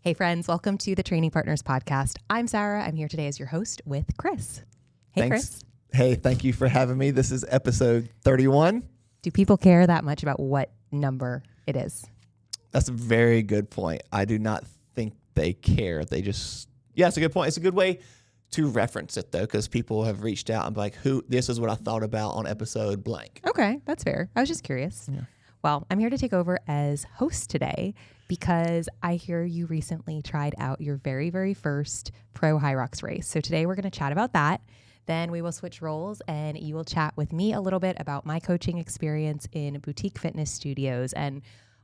Hey friends, welcome to the Training Partners Podcast. I'm Sarah. I'm here today as your host with Chris. Hey, Thanks. Chris. Hey, thank you for having me. This is episode 31. Do people care that much about what number it is? That's a very good point. I do not think they care. They just, yeah, it's a good point. It's a good way to reference it though, because people have reached out and be like, this is what I thought about on episode blank. Okay, that's fair. I was just curious. Yeah. Well, I'm here to take over as host today because I hear you recently tried out your very, very first pro Hyrox race. So today we're going to chat about that. Then we will switch roles and you will chat with me a little bit about my coaching experience in boutique fitness studios and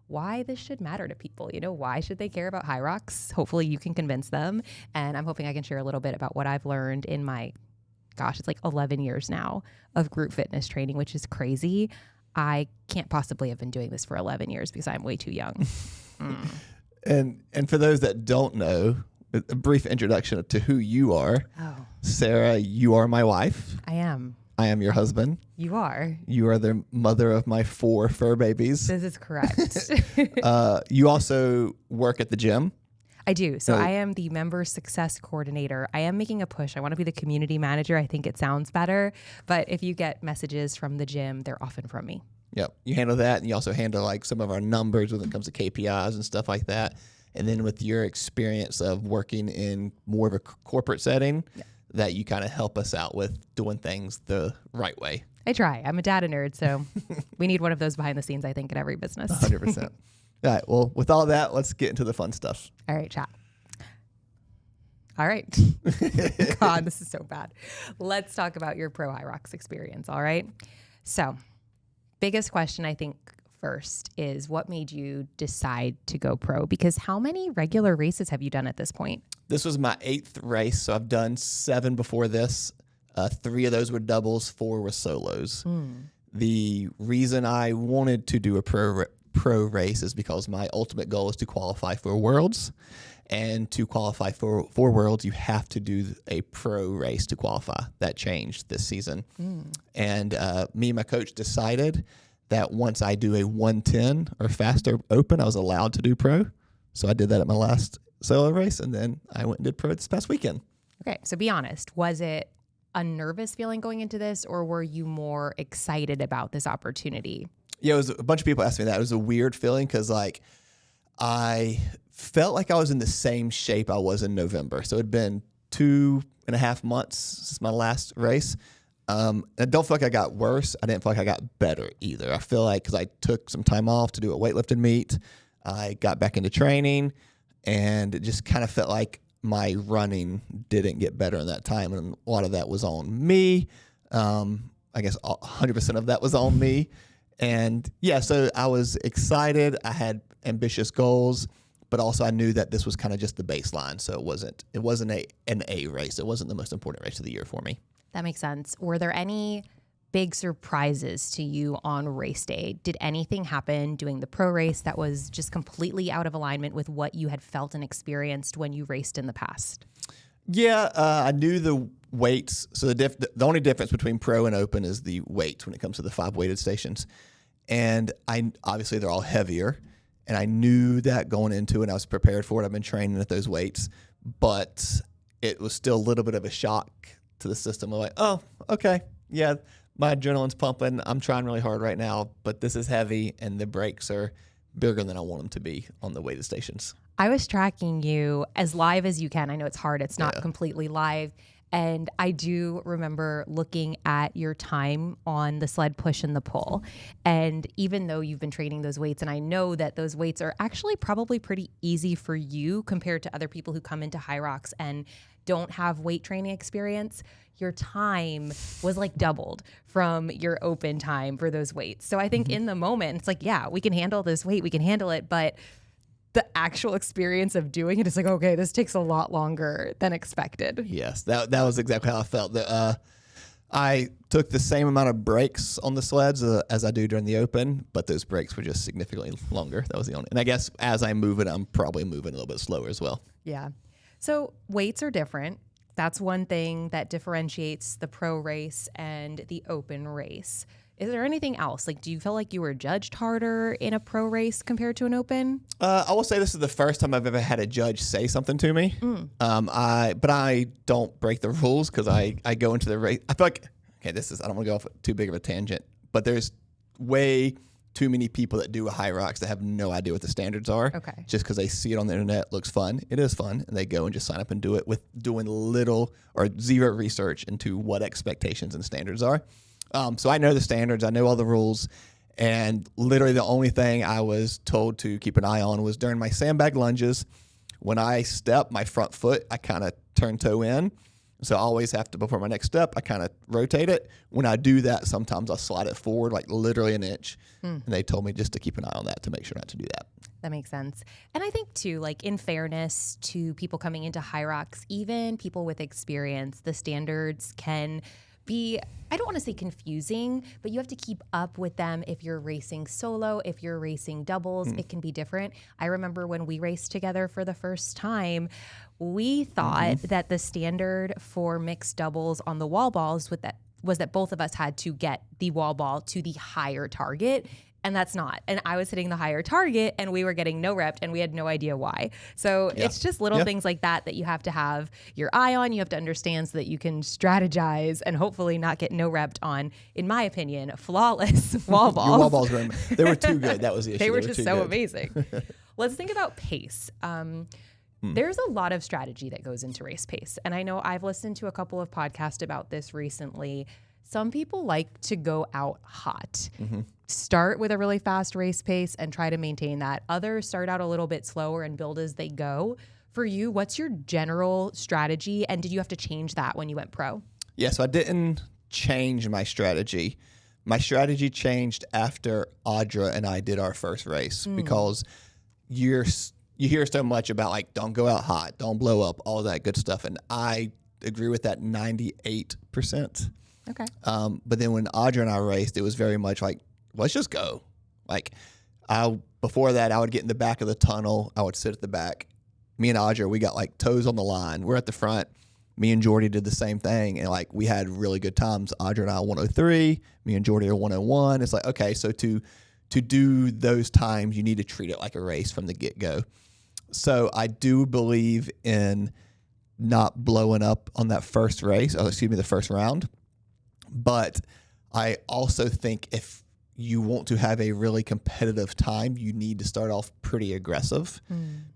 why this should matter to people. You know, why should they care about Hyrox? Hopefully you can convince them. And I'm hoping I can share a little bit about what I've learned in my, it's like 11 years now of group fitness training, which is crazy. I can't possibly have been doing this for 11 years because I'm way too young. And for those that don't know, a brief introduction to who you are. Oh. Sarah, you are my wife. I am. I am your husband. You are. You are the mother of my 4 fur babies. This is correct. You also work at the gym. I do. So I am the member success coordinator. I am making a push. I want to be the community manager. I think it sounds better. But if you get messages from the gym, they're often from me. Yep. You handle that, and you also handle like some of our numbers when it comes to KPIs and stuff like that. And then with your experience of working in more of a corporate setting, that you kind of help us out with doing things the right way. I try. I'm a data nerd, so we need one of those behind the scenes, I think, in every business. 100%. All right. Well, with all that, let's get into the fun stuff. All right, chat. All right. God, this is so bad. Let's talk about your pro Hyrox experience, all right? So, biggest question I think first is what made you decide to go pro? Because how many regular races have you done at this point? This was my 8th race, so I've done 7 before this. 3 of those were doubles, 4 were solos. The reason I wanted to do a pro race is because my ultimate goal is to qualify for Worlds. And to qualify for Worlds, you have to do a pro race to qualify. That changed this season. And me and my coach decided that once I do a 110 or faster open, I was allowed to do pro. So I did that at my last solo race, and then I went and did pro this past weekend. Okay, so be honest. Was it a nervous feeling going into this, or were you more excited about this opportunity? Yeah, it was a bunch of people asked me that. It was a weird feeling because like I felt like I was in the same shape I was in November. So it'd been 2.5 months since my last race. I don't feel like I got worse. I didn't feel like I got better either. I feel like because I took some time off to do a weightlifting meet, I got back into training, and it just kind of felt like my running didn't get better in that time. And a lot of that was on me. I guess 100% of that was on me. And yeah, so I was excited. I had ambitious goals, but also I knew that this was kind of just the baseline. So it wasn't an A race. It wasn't the most important race of the year for me. That makes sense. Were there any big surprises to you on race day? Did anything happen doing the pro race that was just completely out of alignment with what you had felt and experienced when you raced in the past? Yeah, I knew the weights. So the only difference between pro and open is the weight when it comes to the 5 weighted stations. And obviously they're all heavier. And I knew that going into it. I was prepared for it. I've been training at those weights. But it was still a little bit of a shock to the system. I'm like, oh, okay. Yeah, my adrenaline's pumping. I'm trying really hard right now. But this is heavy and the brakes are bigger than I want them to be on the weighted stations. I was tracking you as live as you can. I know it's hard. It's not completely live. And I do remember looking at your time on the sled push and the pull. And even though you've been training those weights, and I know that those weights are actually probably pretty easy for you compared to other people who come into Hyrox and don't have weight training experience, your time was like doubled from your open time for those weights. So I think in the moment, it's like, yeah, we can handle this weight, we can handle it, but the actual experience of doing it is like, okay, this takes a lot longer than expected. Yes, that was exactly how I felt. I took the same amount of breaks on the sleds as I do during the open, but those breaks were just significantly longer. That was the only. And I guess as I move it, I'm probably moving a little bit slower as well. Yeah. So weights are different. That's one thing that differentiates the pro race and the open race. Is there anything else? Like, do you feel like you were judged harder in a pro race compared to an open? I will say this is the first time I've ever had a judge say something to me. But I don't break the rules because I go into the race. I feel like, okay, I don't want to go off too big of a tangent, but there's way too many people that do a Hyrox that have no idea what the standards are. Okay. Just because they see it on the internet, looks fun. It is fun. And they go and just sign up and do it with doing little or zero research into what expectations and standards are. So I know the standards. I know all the rules. And literally the only thing I was told to keep an eye on was during my sandbag lunges. When I step my front foot, I kind of turn toe in. So I always have to, before my next step, I kind of rotate it. When I do that, sometimes I'll slide it forward like literally an inch. And they told me just to keep an eye on that to make sure not to do that. That makes sense. And I think too, like in fairness to people coming into Hyrox, even people with experience, the standards can be, I don't want to say confusing, but you have to keep up with them if you're racing solo, if you're racing doubles, it can be different. I remember when we raced together for the first time, we thought that the standard for mixed doubles on the wall balls was that both of us had to get the wall ball to the higher target. And that's not. And I was hitting the higher target and we were getting no rep and we had no idea why. So it's just little things like that you have to have your eye on. You have to understand so that you can strategize and hopefully not get no repped on, in my opinion, flawless wall balls. Your wall balls were, they were too good. That was the issue. They were just so amazing. Let's think about pace. There's a lot of strategy that goes into race pace. And I know I've listened to a couple of podcasts about this recently. Some people like to go out hot, start with a really fast race pace and try to maintain that. Others start out a little bit slower and build as they go. For you, what's your general strategy? And did you have to change that when you went pro? Yeah, so I didn't change my strategy. My strategy changed after Audra and I did our first race because you hear so much about like, don't go out hot, don't blow up, all that good stuff. And I agree with that 98%. Okay. But then when Audra and I raced, it was very much like, let's just go. Like, before that, I would get in the back of the tunnel. I would sit at the back. Me and Audra, we got like toes on the line. We're at the front. Me and Jordy did the same thing. And like, we had really good times. Audra and I 103. Me and Jordy are 101. It's like, okay, so to do those times, you need to treat it like a race from the get-go. So I do believe in not blowing up on that first race, the first round. But I also think if you want to have a really competitive time, you need to start off pretty aggressive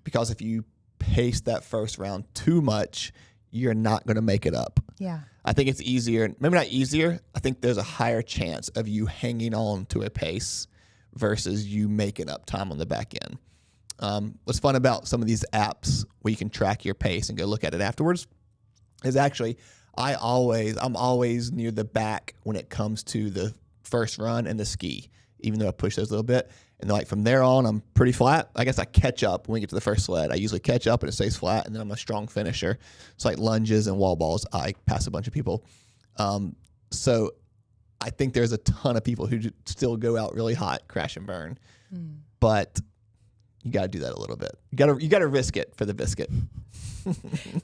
because if you pace that first round too much, you're not going to make it up. Yeah. I think it's easier, maybe not easier. I think there's a higher chance of you hanging on to a pace versus you making up time on the back end. What's fun about some of these apps where you can track your pace and go look at it afterwards is actually I'm always near the back when it comes to the first run and the ski, even though I push those a little bit. And like from there on, I'm pretty flat. I guess I catch up when we get to the first sled. I usually catch up and it stays flat, and then I'm a strong finisher. It's like lunges and wall balls. I pass a bunch of people. So I think there's a ton of people who still go out really hot, crash and burn. But you got to do that a little bit. You got to risk it for the biscuit.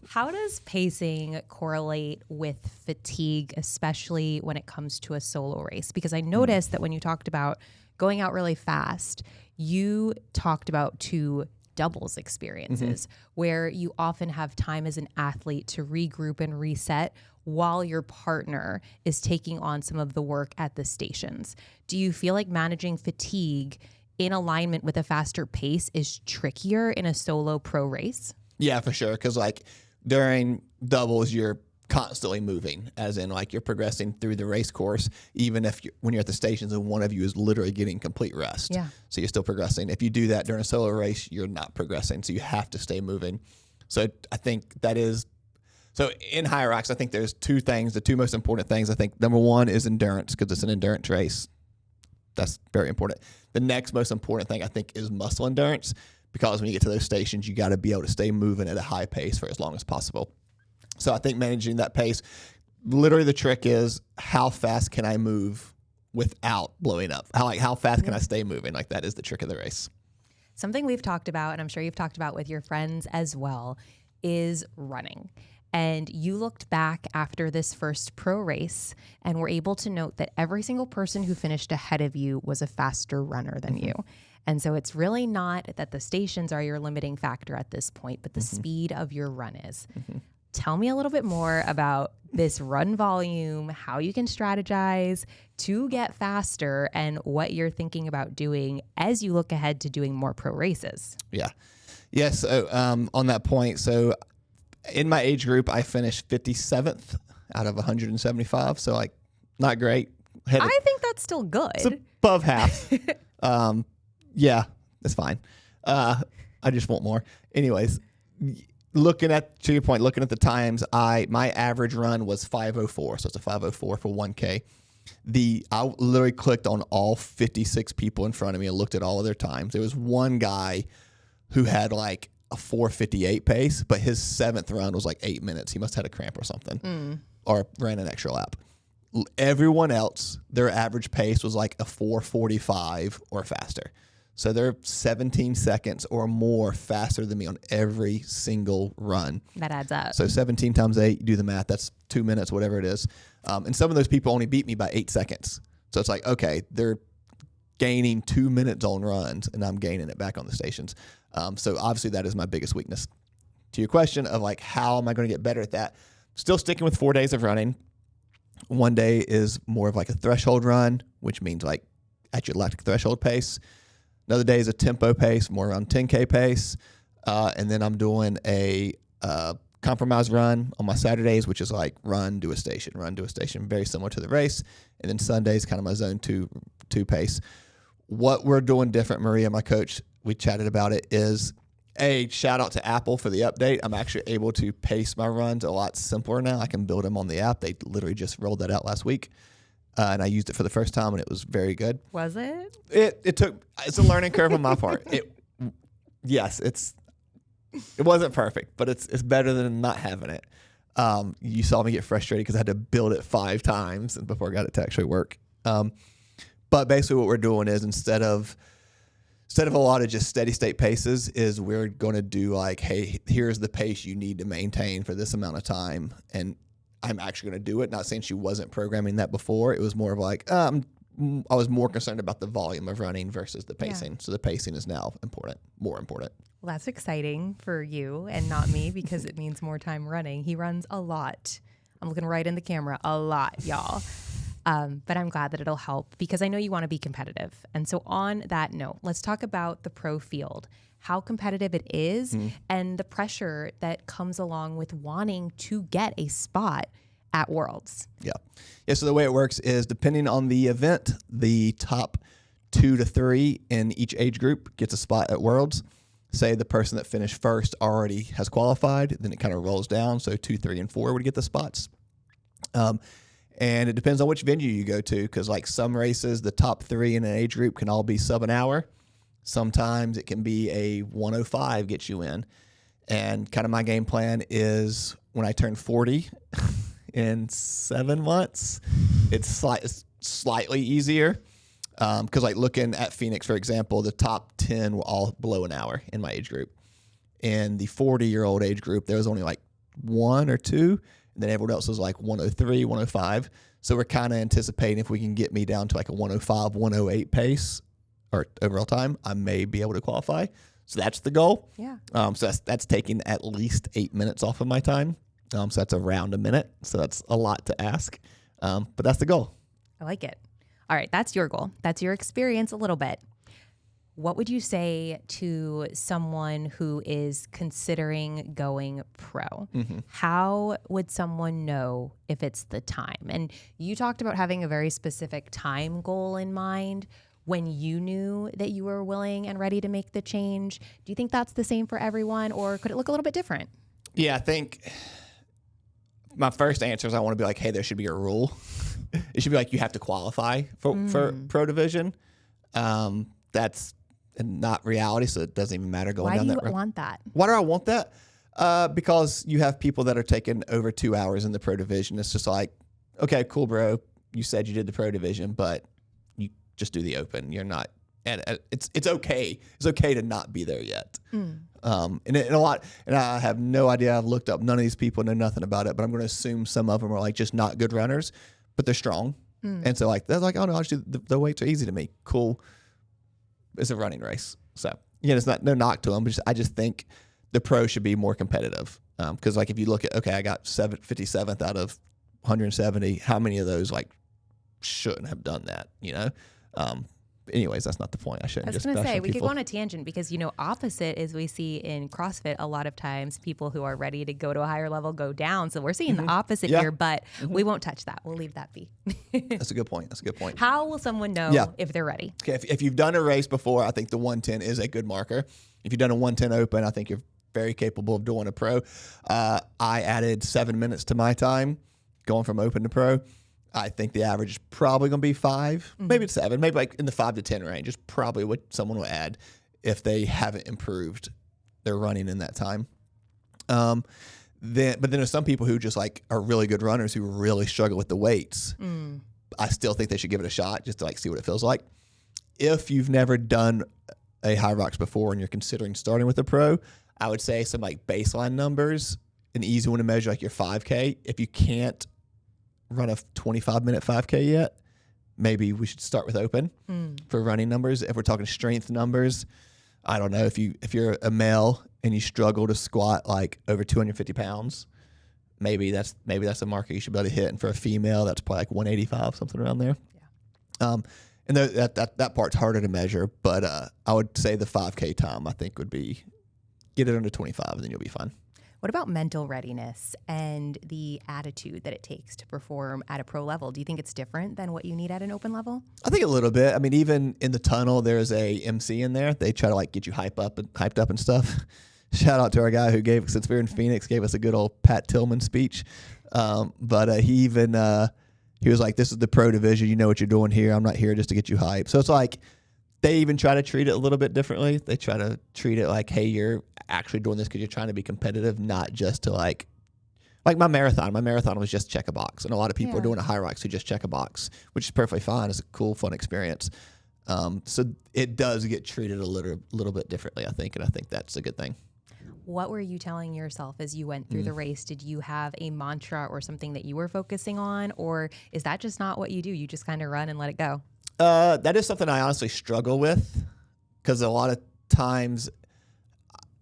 How does pacing correlate with fatigue, especially when it comes to a solo race? Because I noticed that when you talked about going out really fast, you talked about two doubles experiences where you often have time as an athlete to regroup and reset while your partner is taking on some of the work at the stations. Do you feel like managing fatigue in alignment with a faster pace is trickier in a solo pro race? Yeah, for sure. Because like during doubles, you're constantly moving, as in like you're progressing through the race course, even if when you're at the stations and one of you is literally getting complete rest. Yeah. So you're still progressing. If you do that during a solo race, you're not progressing. So you have to stay moving. So I think so in Hyrox, I think there's two things, the two most important things. I think number one is endurance, because it's an endurance race. That's very important. The next most important thing I think is muscle endurance, because when you get to those stations, you got to be able to stay moving at a high pace for as long as possible. So I think managing that pace, literally the trick is how fast can I move without blowing up? How fast can I stay moving? Like that is the trick of the race. Something we've talked about, and I'm sure you've talked about with your friends as well, is running. And you looked back after this first pro race and were able to note that every single person who finished ahead of you was a faster runner than you. And so it's really not that the stations are your limiting factor at this point, but the speed of your run is. Tell me a little bit more about this run volume, how you can strategize to get faster, and what you're thinking about doing as you look ahead to doing more pro races. Yeah. Yes. So, on that point, so in my age group, I finished 57th out of 175. So, like, not great. I think that's still good. It's above half. Yeah, that's fine. I just want more. Anyways, to your point, looking at the times, my average run was 5:04. So it's a 5:04 for 1K. I literally clicked on all 56 people in front of me and looked at all of their times. There was one guy who had like a 4:58 pace, but his 7th run was like 8 minutes. He must have had a cramp or something, or ran an extra lap. Everyone else, their average pace was like a 4:45 or faster. So they're 17 seconds or more faster than me on every single run. That adds up. So 17 times 8, you do the math, that's 2 minutes, whatever it is. And some of those people only beat me by 8 seconds. So it's like, okay, they're gaining 2 minutes on runs, and I'm gaining it back on the stations. So obviously that is my biggest weakness. To your question of like, how am I going to get better at that? Still sticking with 4 days of running. One day is more of like a threshold run, which means like at your lactic threshold pace. Another day is a tempo pace, more around 10K pace. And then I'm doing a compromise run on my Saturdays, which is like run, do a station, very similar to the race. And then Sundays, kind of my zone two pace. What we're doing different, Maria, my coach, we chatted about it, is shout out to Apple for the update. I'm actually able to pace my runs a lot simpler now. I can build them on the app. They literally just rolled that out last week. And I used it for the first time, and it was very good. Was it? It's a learning curve on my part. It wasn't perfect, but it's better than not having it. You saw me get frustrated because I had to build it 5 times before I got it to actually work. But basically what we're doing is instead of a lot of just steady state paces, is we're going to do like, hey, here's the pace you need to maintain for this amount of time. And I'm actually going to do it. Not saying she wasn't programming that before. It was more of like, I was more concerned about the volume of running versus the pacing. Yeah. So the pacing is now more important. Well, that's exciting for you and not me, because it means more time running. He runs a lot. I'm looking right in the camera, a lot, y'all. But I'm glad that it'll help, because I know you want to be competitive. And so on that note, let's talk about the pro field, how competitive it is, and the pressure that comes along with wanting to get a spot at Worlds. Yeah. So the way it works is, depending on the event, the top 2 to 3 in each age group gets a spot at Worlds. Say the person that finished first already has qualified, then it kind of rolls down. So 2, 3, and 4 would get the spots. And it depends on which venue you go to, because like some races, the top 3 in an age group can all be sub an hour. Sometimes it can be a 105 gets you in. And kind of my game plan is, when I turn 40 in 7 months, it's slightly easier. Because like looking at Phoenix, for example, the top 10 were all below an hour in my age group. In the 40-year-old age group, there was only like 1 or 2. And then everyone else was like 103, 105. So we're kind of anticipating if we can get me down to like a 105, 108 pace or overall time, I may be able to qualify. So that's the goal. Yeah. So that's taking at least 8 minutes off of my time. So that's around a minute. So that's a lot to ask. But that's the goal. I like it. All right. That's your goal. That's your experience a little bit. What would you say to someone who is considering going pro? How would someone know if it's the time? And you talked about having a very specific time goal in mind when you knew that you were willing and ready to make the change. Do you think that's the same for everyone, or could it look a little bit different? Yeah, I think my first answer is I want to be like, hey, there should be a rule. It should be like you have to qualify for pro division. That's not reality, so it doesn't even matter going down that road. Why do you want that? Why do I want that? Because you have people that are taking over 2 hours in the pro division. It's just like, okay, cool, bro. You said you did the pro division, but you just do the open. You're not And it's okay. It's okay to not be there yet. And I have no idea. I've looked up none of these people, know nothing about it, but I'm going to assume some of them are like just not good runners, but they're strong. And so like they're like, oh no, I'll just do the weights are easy to me. Cool. It's a running race. So it's not no knock to them, but I just think the pro should be more competitive. Because like if you look at, okay, I got 57th out of 170. How many of those like shouldn't have done that? Anyways, that's not the point. I shouldn't. I was going to say, we could go on a tangent because, opposite is we see in CrossFit a lot of times people who are ready to go to a higher level go down. So we're seeing the opposite here, but we won't touch that. We'll leave that be. That's a good point. How will someone know if they're ready? Okay, if you've done a race before, I think the 110 is a good marker. If you've done a 110 open, I think you're very capable of doing a pro. I added 7 minutes to my time going from open to pro. I think the average is probably going to be 5, maybe it's 7, maybe like in the 5 to 10 range is probably what someone will add if they haven't improved their running in that time. But then there's some people who just like are really good runners who really struggle with the weights. I still think they should give it a shot just to like see what it feels like. If you've never done a Hyrox before and you're considering starting with a pro, I would say some like baseline numbers, an easy one to measure like your 5K. If you can't run a 25-minute 5K yet, maybe we should start with open for running numbers. If we're talking strength numbers, I don't know, if you're a male and you struggle to squat like over 250 pounds, maybe that's a marker you should be able to hit. And for a female, that's probably like 185, something around there. And that part's harder to measure, but I would say the 5K time I think would be get it under 25 and then you'll be fine. What about mental readiness and the attitude that it takes to perform at a pro level? Do you think it's different than what you need at an open level? I think a little bit. I mean, even in the tunnel, there's a MC in there. They try to like get you hyped up and stuff. Shout out to our guy who since we were in Phoenix, gave us a good old Pat Tillman speech. But he was like, this is the pro division. You know what you're doing here. I'm not here just to get you hyped. So it's like, they even try to treat it a little bit differently. They try to treat it like, hey, you're actually doing this because you're trying to be competitive, not just to like my marathon. My marathon was just check a box. And a lot of people are doing a Hyrox who just check a box, which is perfectly fine. It's a cool, fun experience. So it does get treated a little bit differently, I think. And I think that's a good thing. What were you telling yourself as you went through the race? Did you have a mantra or something that you were focusing on? Or is that just not what you do? You just kind of run and let it go? That is something I honestly struggle with because a lot of times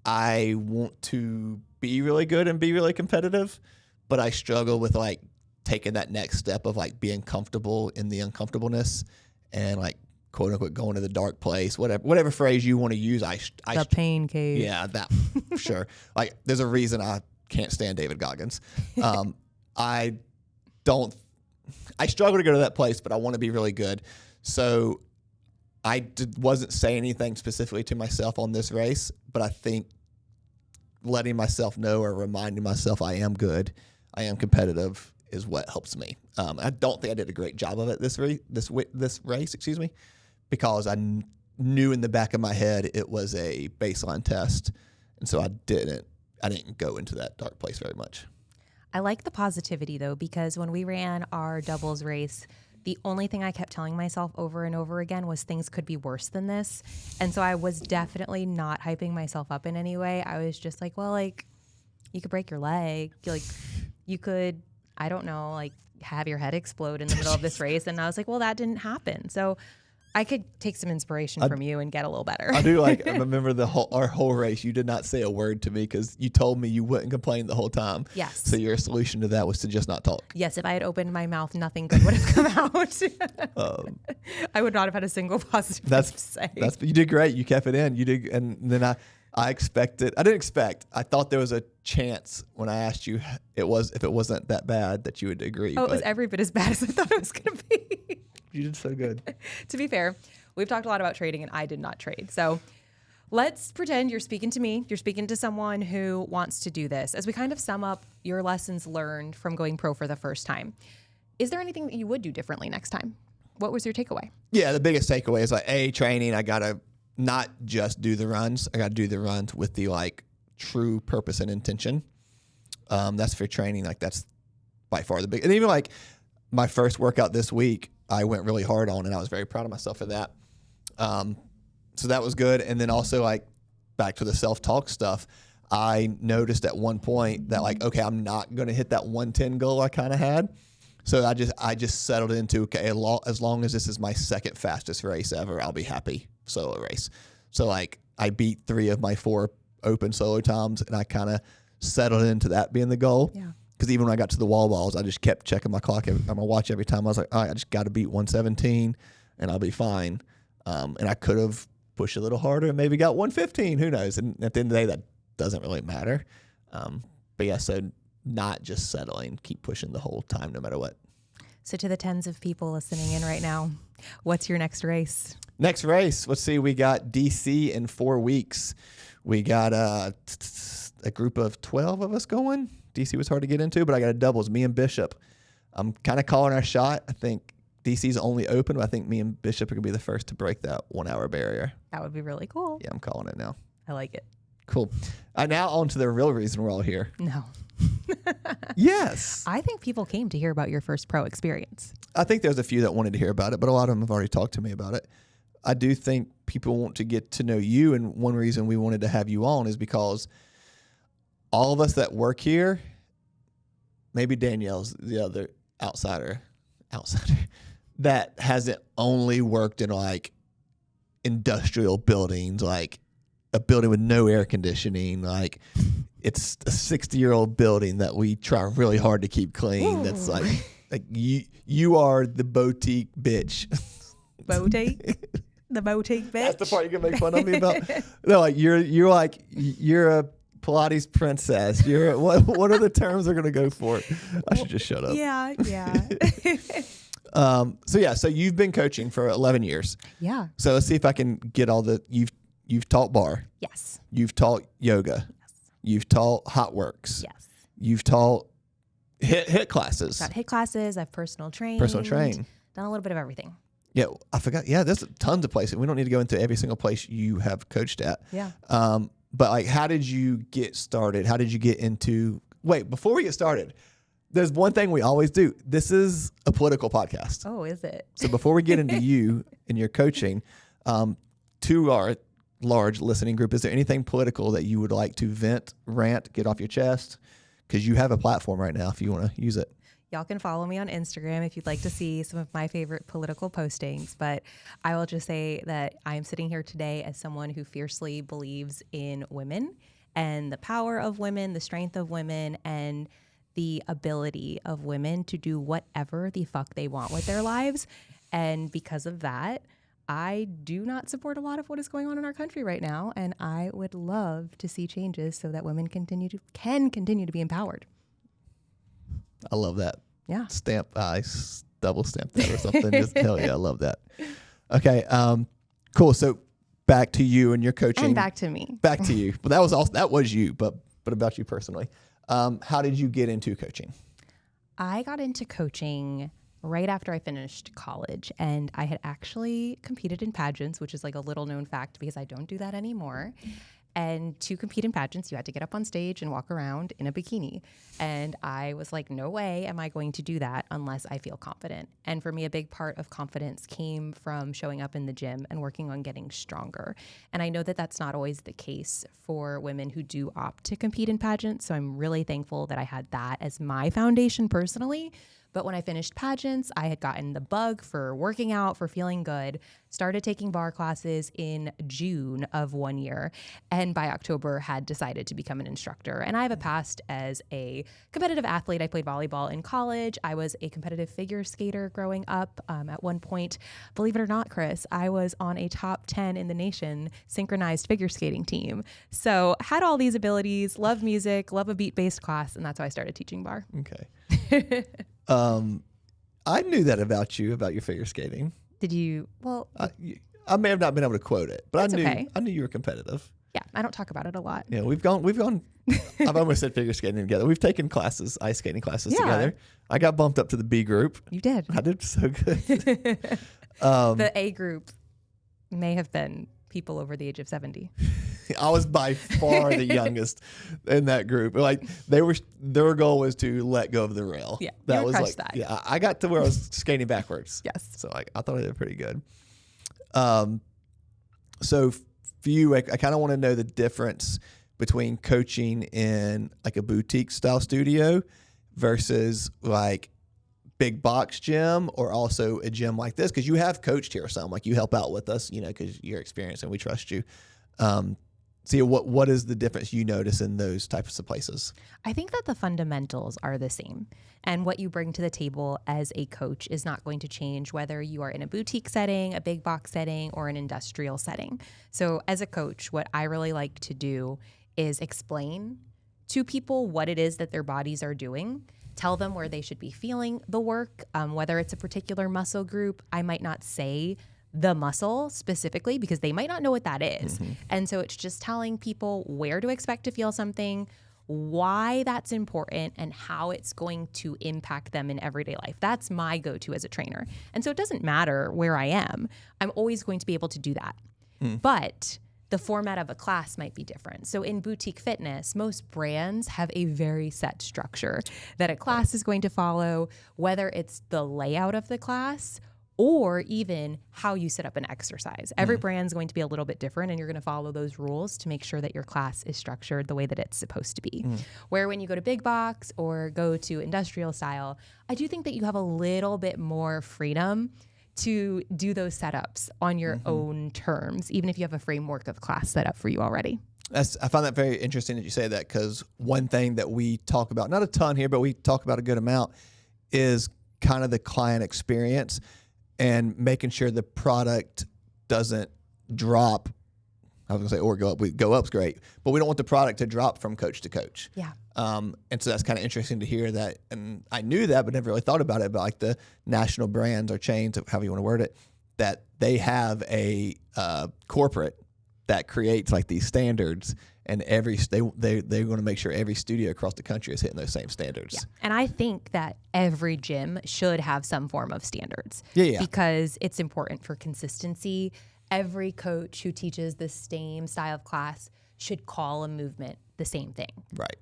I want to be really good and be really competitive, but I struggle with like taking that next step of like being comfortable in the uncomfortableness and like quote unquote going to the dark place, whatever phrase you want to use. The pain cave. Yeah, that sure. Like there's a reason I can't stand David Goggins. I struggle to go to that place, but I want to be really good. So I wasn't saying anything specifically to myself on this race, but I think letting myself know or reminding myself I am good, I am competitive is what helps me. I don't think I did a great job of it this race, because I knew in the back of my head it was a baseline test, and so I didn't go into that dark place very much. I like the positivity though, because when we ran our doubles race, the only thing I kept telling myself over and over again was things could be worse than this. And so I was definitely not hyping myself up in any way. I was just like, well, like, you could break your leg. Like, you could, I don't know, like, have your head explode in the middle of this race. And I was like, well, that didn't happen. So I could take some inspiration from you and get a little better. I do like, I remember our whole race, you did not say a word to me because you told me you wouldn't complain the whole time. Yes. So your solution to that was to just not talk. Yes, if I had opened my mouth, nothing good would have come out. I would not have had a single positive thing to say. You did great. You kept it in. You did, and then I didn't expect. I thought there was a chance when I asked you if it wasn't that bad that you would agree. Oh, it was every bit as bad as I thought it was going to be. You did so good. To be fair, we've talked a lot about trading and I did not trade. So let's pretend you're speaking to me. You're speaking to someone who wants to do this. As we kind of sum up your lessons learned from going pro for the first time, is there anything that you would do differently next time? What was your takeaway? Yeah, the biggest takeaway is like, training, I got to not just do the runs. I got to do the runs with the like true purpose and intention. That's for training. Like that's by far the big, and even like my first workout this week, I went really hard on, and I was very proud of myself for that. So that was good. And then also like back to the self-talk stuff, I noticed at one point that like, okay, I'm not going to hit that 110 goal I kind of had. So I just settled into, okay, as long as this is my second fastest race ever, I'll be happy solo race. So like I beat 3 of my 4 open solo times, and I kind of settled into that being the goal. Yeah. Because even when I got to the wall balls, I just kept checking my clock on my watch every time. I was like, all right, I just got to beat 117 and I'll be fine. And I could have pushed a little harder and maybe got 115. Who knows? And at the end of the day, that doesn't really matter. But yeah, so not just settling, keep pushing the whole time no matter what. So to the tens of people listening in right now, what's your next race? Next race, let's see. We got DC in 4 weeks. We got a group of 12 of us going. DC was hard to get into, but I got a doubles, me and Bishop. I'm kind of calling our shot. I think DC's only open, but I think me and Bishop are going to be the first to break that 1 hour barrier. That would be really cool. Yeah, I'm calling it now. I like it. Cool. Now on to the real reason we're all here. No. Yes. I think people came to hear about your first pro experience. I think there's a few that wanted to hear about it, but a lot of them have already talked to me about it. I do think people want to get to know you, and one reason we wanted to have you on is because all of us that work here, maybe Danielle's the other outsider, that hasn't only worked in like industrial buildings, like a building with no air conditioning, like it's a 60-year-old building that we try really hard to keep clean. Ooh. That's like you are the boutique bitch. Boutique? The boutique bitch? That's the part you can make fun of me about. No, like you're a Pilates princess. You're what are the terms they're gonna go for? I should just shut up. Yeah. So you've been coaching for 11 years. Yeah. So let's see if I can get all the you've taught bar. Yes. You've taught yoga. Yes. You've taught Hyrox. Yes. You've taught hit classes. Got hit classes. I've personal trained. Done a little bit of everything. Yeah, I forgot. Yeah, there's tons of places. We don't need to go into every single place you have coached at. Yeah. But like, how did you get started? How did you get into? Wait, before we get started, there's one thing we always do. This is a political podcast. Oh, is it? So before we get into you and your coaching, to our large listening group, is there anything political that you would like to vent, rant, get off your chest? Because you have a platform right now if you want to use it. Y'all can follow me on Instagram if you'd like to see some of my favorite political postings. But I will just say that I am sitting here today as someone who fiercely believes in women and the power of women, the strength of women, and the ability of women to do whatever the fuck they want with their lives. And because of that, I do not support a lot of what is going on in our country right now. And I would love to see changes so that women can continue to be empowered. I love that. Yeah. Double stamp that or something. Just, hell yeah, I love that. Okay. Cool. So back to you and your coaching. And back to me. Back to you. But that was you, but about you personally. How did you get into coaching? I got into coaching right after I finished college, and I had actually competed in pageants, which is like a little known fact because I don't do that anymore. And to compete in pageants, you had to get up on stage and walk around in a bikini. And I was like, no way am I going to do that unless I feel confident. And for me, a big part of confidence came from showing up in the gym and working on getting stronger. And I know that that's not always the case for women who do opt to compete in pageants. So I'm really thankful that I had that as my foundation personally. But when I finished pageants, I had gotten the bug for working out, for feeling good, started taking bar classes in June of 1 year, and by October had decided to become an instructor. And I have a past as a competitive athlete. I played volleyball in college. I was a competitive figure skater growing up. At one point, believe it or not, Chris, I was on a top 10 in the nation synchronized figure skating team. So had all these abilities, love music, love a beat-based class, and that's how I started teaching bar. Okay. I knew that about you, about your figure skating. Did you? Well, I may have not been able to quote it, but okay. I knew you were competitive. Yeah, I don't talk about it a lot. Yeah, we've gone. I've almost said figure skating together. We've taken classes, ice skating classes together. I got bumped up to the B group. You did. I did so good. The A group may have been people over the age of 70. I was by far the youngest in that group. Like their goal was to let go of the rail. Yeah, that was like that. Yeah. I got to where I was skating backwards. Yes. So I thought I did pretty good. So for you, I kind of want to know the difference between coaching in like a boutique style studio versus like big box gym, or also a gym like this, because you have coached here some, like you help out with us, because you're experienced and we trust you. So what is the difference you notice in those types of places? I think that the fundamentals are the same. And what you bring to the table as a coach is not going to change whether you are in a boutique setting, a big box setting, or an industrial setting. So as a coach, what I really like to do is explain to people what it is that their bodies are doing, tell them where they should be feeling the work, whether it's a particular muscle group. I might not say the muscle specifically because they might not know what that is. Mm-hmm. And so it's just telling people where to expect to feel something, why that's important, and how it's going to impact them in everyday life. That's my go-to as a trainer. And so it doesn't matter where I am. I'm always going to be able to do that. But the format of a class might be different. So in boutique fitness, most brands have a very set structure that a class is going to follow, whether it's the layout of the class or even how you set up an exercise. Every brand's going to be a little bit different, and you're going to follow those rules to make sure that your class is structured the way that it's supposed to be. Where when you go to big box or go to industrial style, I do think that you have a little bit more freedom to do those setups on your own terms, even if you have a framework of class set up for you already. I find that very interesting that you say that, because one thing that we talk about, not a ton here, but we talk about a good amount, is kind of the client experience and making sure the product doesn't drop. I was going to say, or go up. Go up's great, but we don't want the product to drop from coach to coach. Yeah. And so that's kind of interesting to hear that. And I knew that, but never really thought about it. But like the national brands or chains, however you want to word it, that they have a corporate that creates like these standards, and they're going to make sure every studio across the country is hitting those same standards. Yeah. And I think that every gym should have some form of standards. Yeah. Because it's important for consistency. Every coach who teaches the same style of class should call a movement the same thing.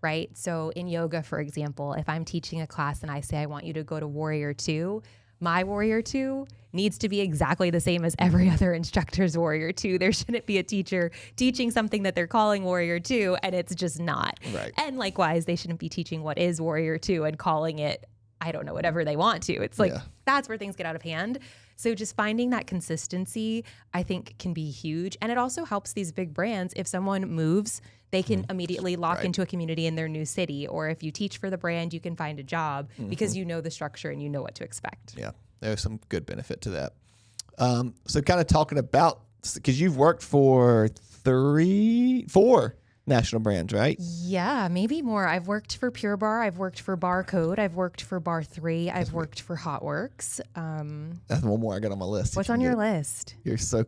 Right. So in yoga, for example, if I'm teaching a class and I say, I want you to go to Warrior 2, my Warrior 2 needs to be exactly the same as every other instructor's Warrior 2. There shouldn't be a teacher teaching something that they're calling Warrior 2 and it's just not. Right. And likewise, they shouldn't be teaching what is Warrior 2 and calling it, I don't know, whatever they want to. It's like, that's where things get out of hand. So just finding that consistency, I think, can be huge. And it also helps these big brands. If someone moves, they can immediately lock into a community in their new city. Or if you teach for the brand, you can find a job because you know the structure and you know what to expect. Yeah, there's some good benefit to that. So kind of talking about, because you've worked for 4 national brands, right? Yeah, maybe more. I've worked for Pure Barre. I've worked for Barcode. I've worked for Bar 3. I've worked for Hotworks. That's one more I got on my list. What's on your list? You're so...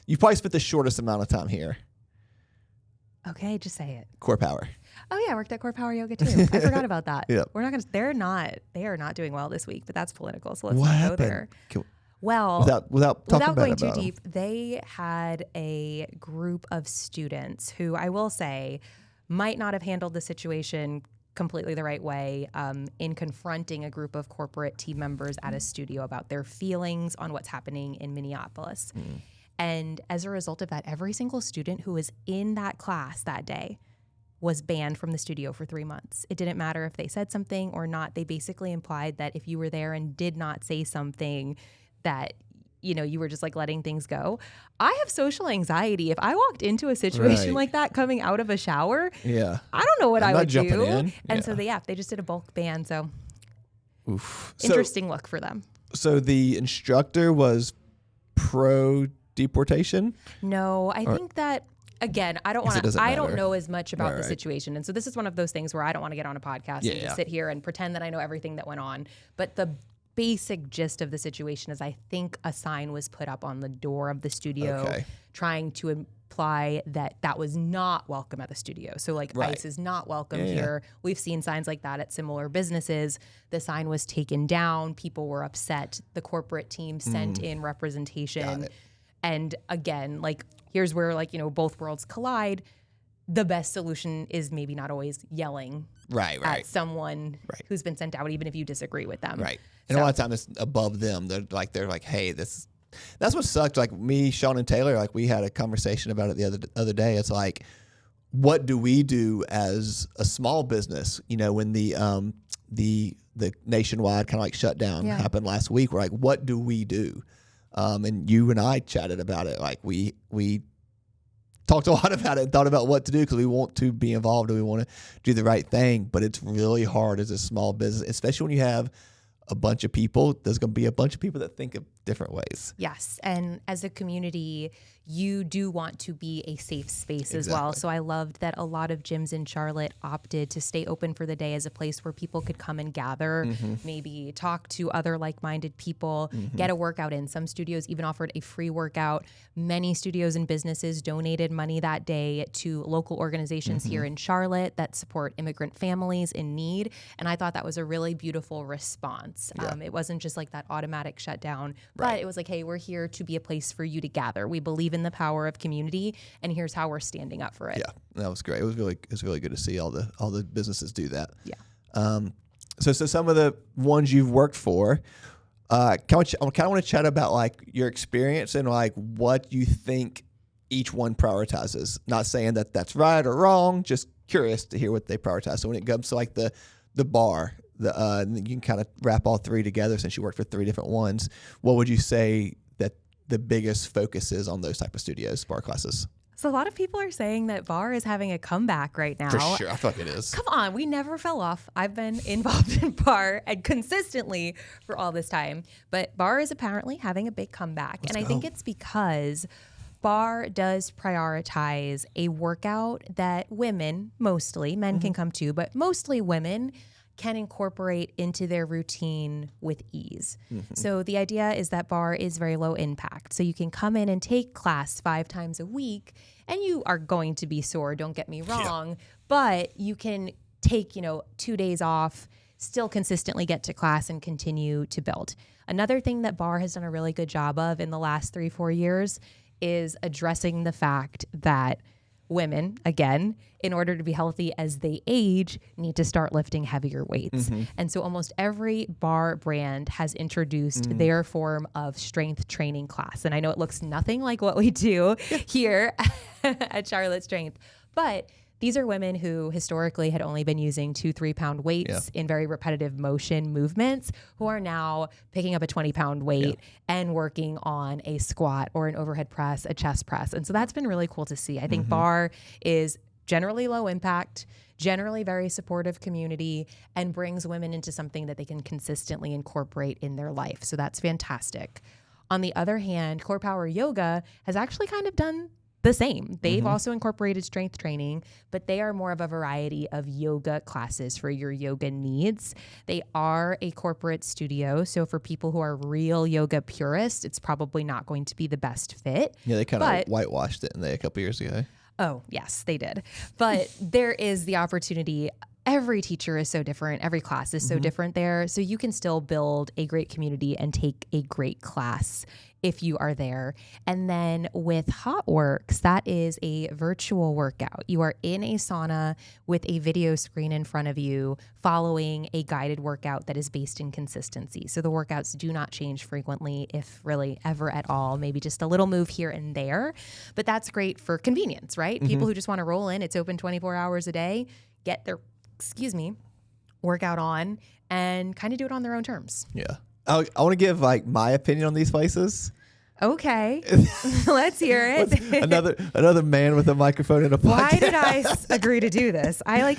you probably spent the shortest amount of time here. Okay, just say it. Core Power. Oh yeah, I worked at Core Power Yoga too. I forgot about that. Yep. We're not gonna. They are not doing well this week, but that's political. So let's what not happened? go there. Well, without going too deep, they had a group of students who I will say might not have handled the situation completely the right way in confronting a group of corporate team members at a studio about their feelings on what's happening in Minneapolis. And as a result of that, every single student who was in that class that day was banned from the studio for 3 months. It didn't matter if they said something or not. They basically implied that if you were there and did not say something, that you were just like letting things go. I have social anxiety. If I walked into a situation like that coming out of a shower, I don't know what I would do. And so they just did a bulk ban. So interesting look for them. So the instructor was pro deportation? No, I think that, again, I don't know as much about the situation. And so this is one of those things where I don't want to get on a podcast and just sit here and pretend that I know everything that went on. But the basic gist of the situation is I think a sign was put up on the door of the studio trying to imply that was not welcome at the studio. So like ICE is not welcome here. We've seen signs like that at similar businesses. The sign was taken down. People were upset. The corporate team sent in representation. And again, like here's where both worlds collide. The best solution is maybe not always yelling at someone who's been sent out, even if you disagree with them. Right. And a lot of times it's above them. They're like, hey, this That's what sucked. Like me, Sean, and Taylor, like we had a conversation about it the other day. It's like, what do we do as a small business? You know, when the nationwide kind of like shutdown happened last week, we're like, what do we do? And you and I chatted about it. Like we talked a lot about it and thought about what to do because we want to be involved and we want to do the right thing. But it's really hard as a small business, especially when you have a bunch of people. There's going to be a bunch of people that think of different ways. Yes. And as a community, you do want to be a safe space as well. So I loved that a lot of gyms in Charlotte opted to stay open for the day as a place where people could come and gather, maybe talk to other like-minded people, get a workout in. Some studios even offered a free workout. Many studios and businesses donated money that day to local organizations here in Charlotte that support immigrant families in need. And I thought that was a really beautiful response. It wasn't just like that automatic shutdown, but it was like, hey, we're here to be a place for you to gather. We believe in the power of community, and here's how we're standing up for it. Yeah, that was great. It was really good to see all the businesses do that. Yeah. So some of the ones you've worked for, I kind of want to chat about like your experience and like what you think each one prioritizes. Not saying that that's right or wrong, just curious to hear what they prioritize. So when it comes to like the bar, you can kind of wrap all three together since you worked for three different ones. What would you say that the biggest focus is on those type of studios, bar classes? So a lot of people are saying that bar is having a comeback right now. For sure. I feel like it is. Come on. We never fell off. I've been involved in bar and consistently for all this time. But bar is apparently having a big comeback. I think it's because bar does prioritize a workout that women, mostly, men can come to, but mostly women can incorporate into their routine with ease. So the idea is that bar is very low impact. So you can come in and take class 5 times a week, and you are going to be sore, don't get me wrong, but you can take, 2 days off, still consistently get to class and continue to build. Another thing that bar has done a really good job of in the last 3-4 years is addressing the fact that women, again, in order to be healthy as they age, need to start lifting heavier weights. And so almost every bar brand has introduced their form of strength training class. And I know it looks nothing like what we do here at Charlotte Strength, but these are women who historically had only been using 2-3 pound weights in very repetitive motion movements, who are now picking up a 20-pound weight and working on a squat or an overhead press, a chest press. And so that's been really cool to see. I think bar is generally low impact, generally very supportive community, and brings women into something that they can consistently incorporate in their life. So that's fantastic. On the other hand, Core Power Yoga has actually kind of done the same. They've also incorporated strength training, but they are more of a variety of yoga classes for your yoga needs. They are a corporate studio, so for people who are real yoga purists, it's probably not going to be the best fit. Yeah, they kind of whitewashed it, a couple years ago. Oh, yes, they did. But there is the opportunity. Every teacher is so different. Every class is so different there. So you can still build a great community and take a great class if you are there. And then with HotWorks, that is a virtual workout. You are in a sauna with a video screen in front of you following a guided workout that is based in consistency. So the workouts do not change frequently, if really ever at all, maybe just a little move here and there. But that's great for convenience, right? People who just want to roll in, it's open 24 hours a day, get their workout on and kind of do it on their own terms. Yeah. I want to give like my opinion on these places. Okay. Let's hear it. another man with a microphone in a pocket. Why did I agree to do this? No,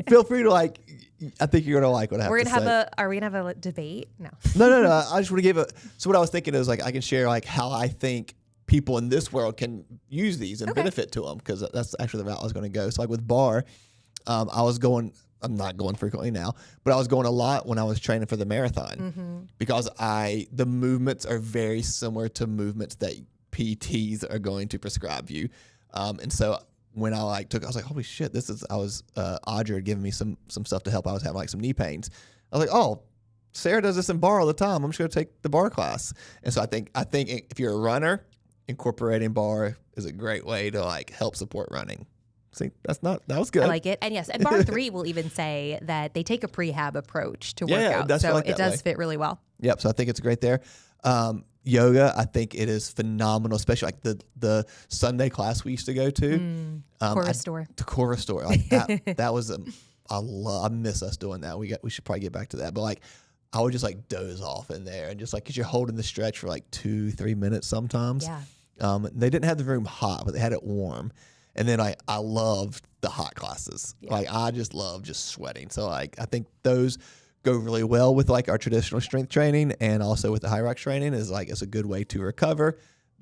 feel free to I think you're going to like what I have to say. Are we going to have a debate? No. No. I just want to so what I was thinking is I can share how I think people in this world can use these and benefit to them, because that's actually the route I was going to go. So with bar, I'm not going frequently now, but I was going a lot when I was training for the marathon, because the movements are very similar to movements that PTs are going to prescribe you. And so when I I was like, holy shit, Audrey had given me some stuff to help. I was having some knee pains. I was like, oh, Sarah does this in bar all the time. I'm just going to take the bar class. And so I think if you're a runner, incorporating bar is a great way to help support running. See, that was good. I like it. And yes, and Bar 3 will even say that they take a prehab approach to workout. So it does fit really well. Yep. So I think it's great there. Yoga, I think it is phenomenal, especially like the Sunday class we used to go to. Chorus store. The chorus store. Like that was I miss us doing that. We should probably get back to that. But like I would just like doze off in there and just like, cause you're holding the stretch for like 2-3 minutes sometimes. Yeah. They didn't have the room hot, but they had it warm. And then I loved the hot classes. Yeah. Like I just love just sweating. So like I think those go really well with like our traditional strength training, and also with the Hyrox training is like it's a good way to recover,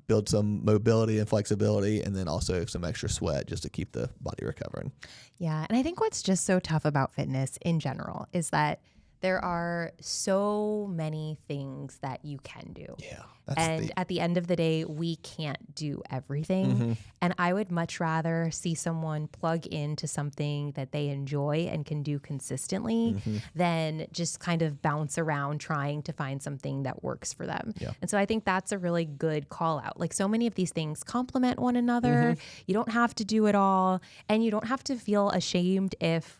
build some mobility and flexibility, and then also some extra sweat just to keep the body recovering. Yeah. And I think what's just so tough about fitness in general is that there are so many things that you can do. Yeah. And at the end of the day, we can't do everything. Mm-hmm. And I would much rather see someone plug into something that they enjoy and can do consistently than just kind of bounce around trying to find something that works for them. Yeah. And so I think that's a really good call out. Like so many of these things complement one another. You don't have to do it all, and you don't have to feel ashamed if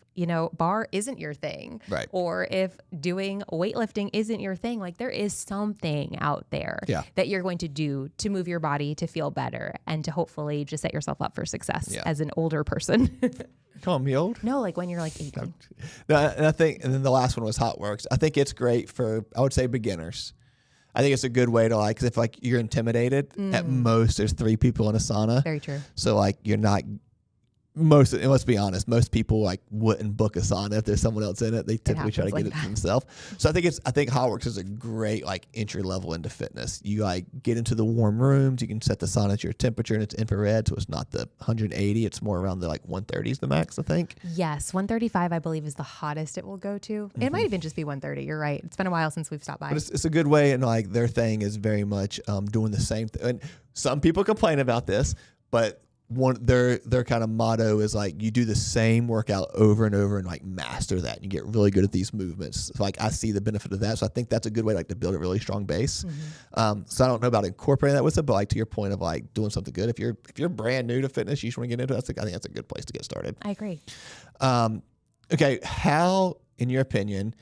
bar isn't your thing, right? Or if doing weightlifting isn't your thing. Like there is something out there that you're going to do to move your body to feel better and to hopefully just set yourself up for success as an older person. Call me old? No, like when you're like 18. No, and then the last one was Hotworks. I think it's great for, I would say, beginners. I think it's a good way to like, cause if like you're intimidated, at most there's 3 people in a sauna. Very true. So like you're not, let's be honest, most people like wouldn't book a sauna if there's someone else in it. They typically try to get it themselves. So I think Hyrox is a great like entry level into fitness. You like get into the warm rooms. You can set the sauna to your temperature, and it's infrared, so it's not the 180. It's more around the like 130 is the max, I think. Yes, 135 I believe is the hottest it will go to. It might even just be 130. You're right. It's been a while since we've stopped by. But it's a good way, and like their thing is very much doing the same thing. And some people complain about this, but their kind of motto is like you do the same workout over and over and like master that, and you get really good at these movements. So like I see the benefit of that. So I think that's a good way like to build a really strong base. So I don't know about incorporating that with it, but like to your point of like doing something good. If you're brand new to fitness, you just want to get into it. I think that's a good place to get started. I agree. Okay, how, in your opinion,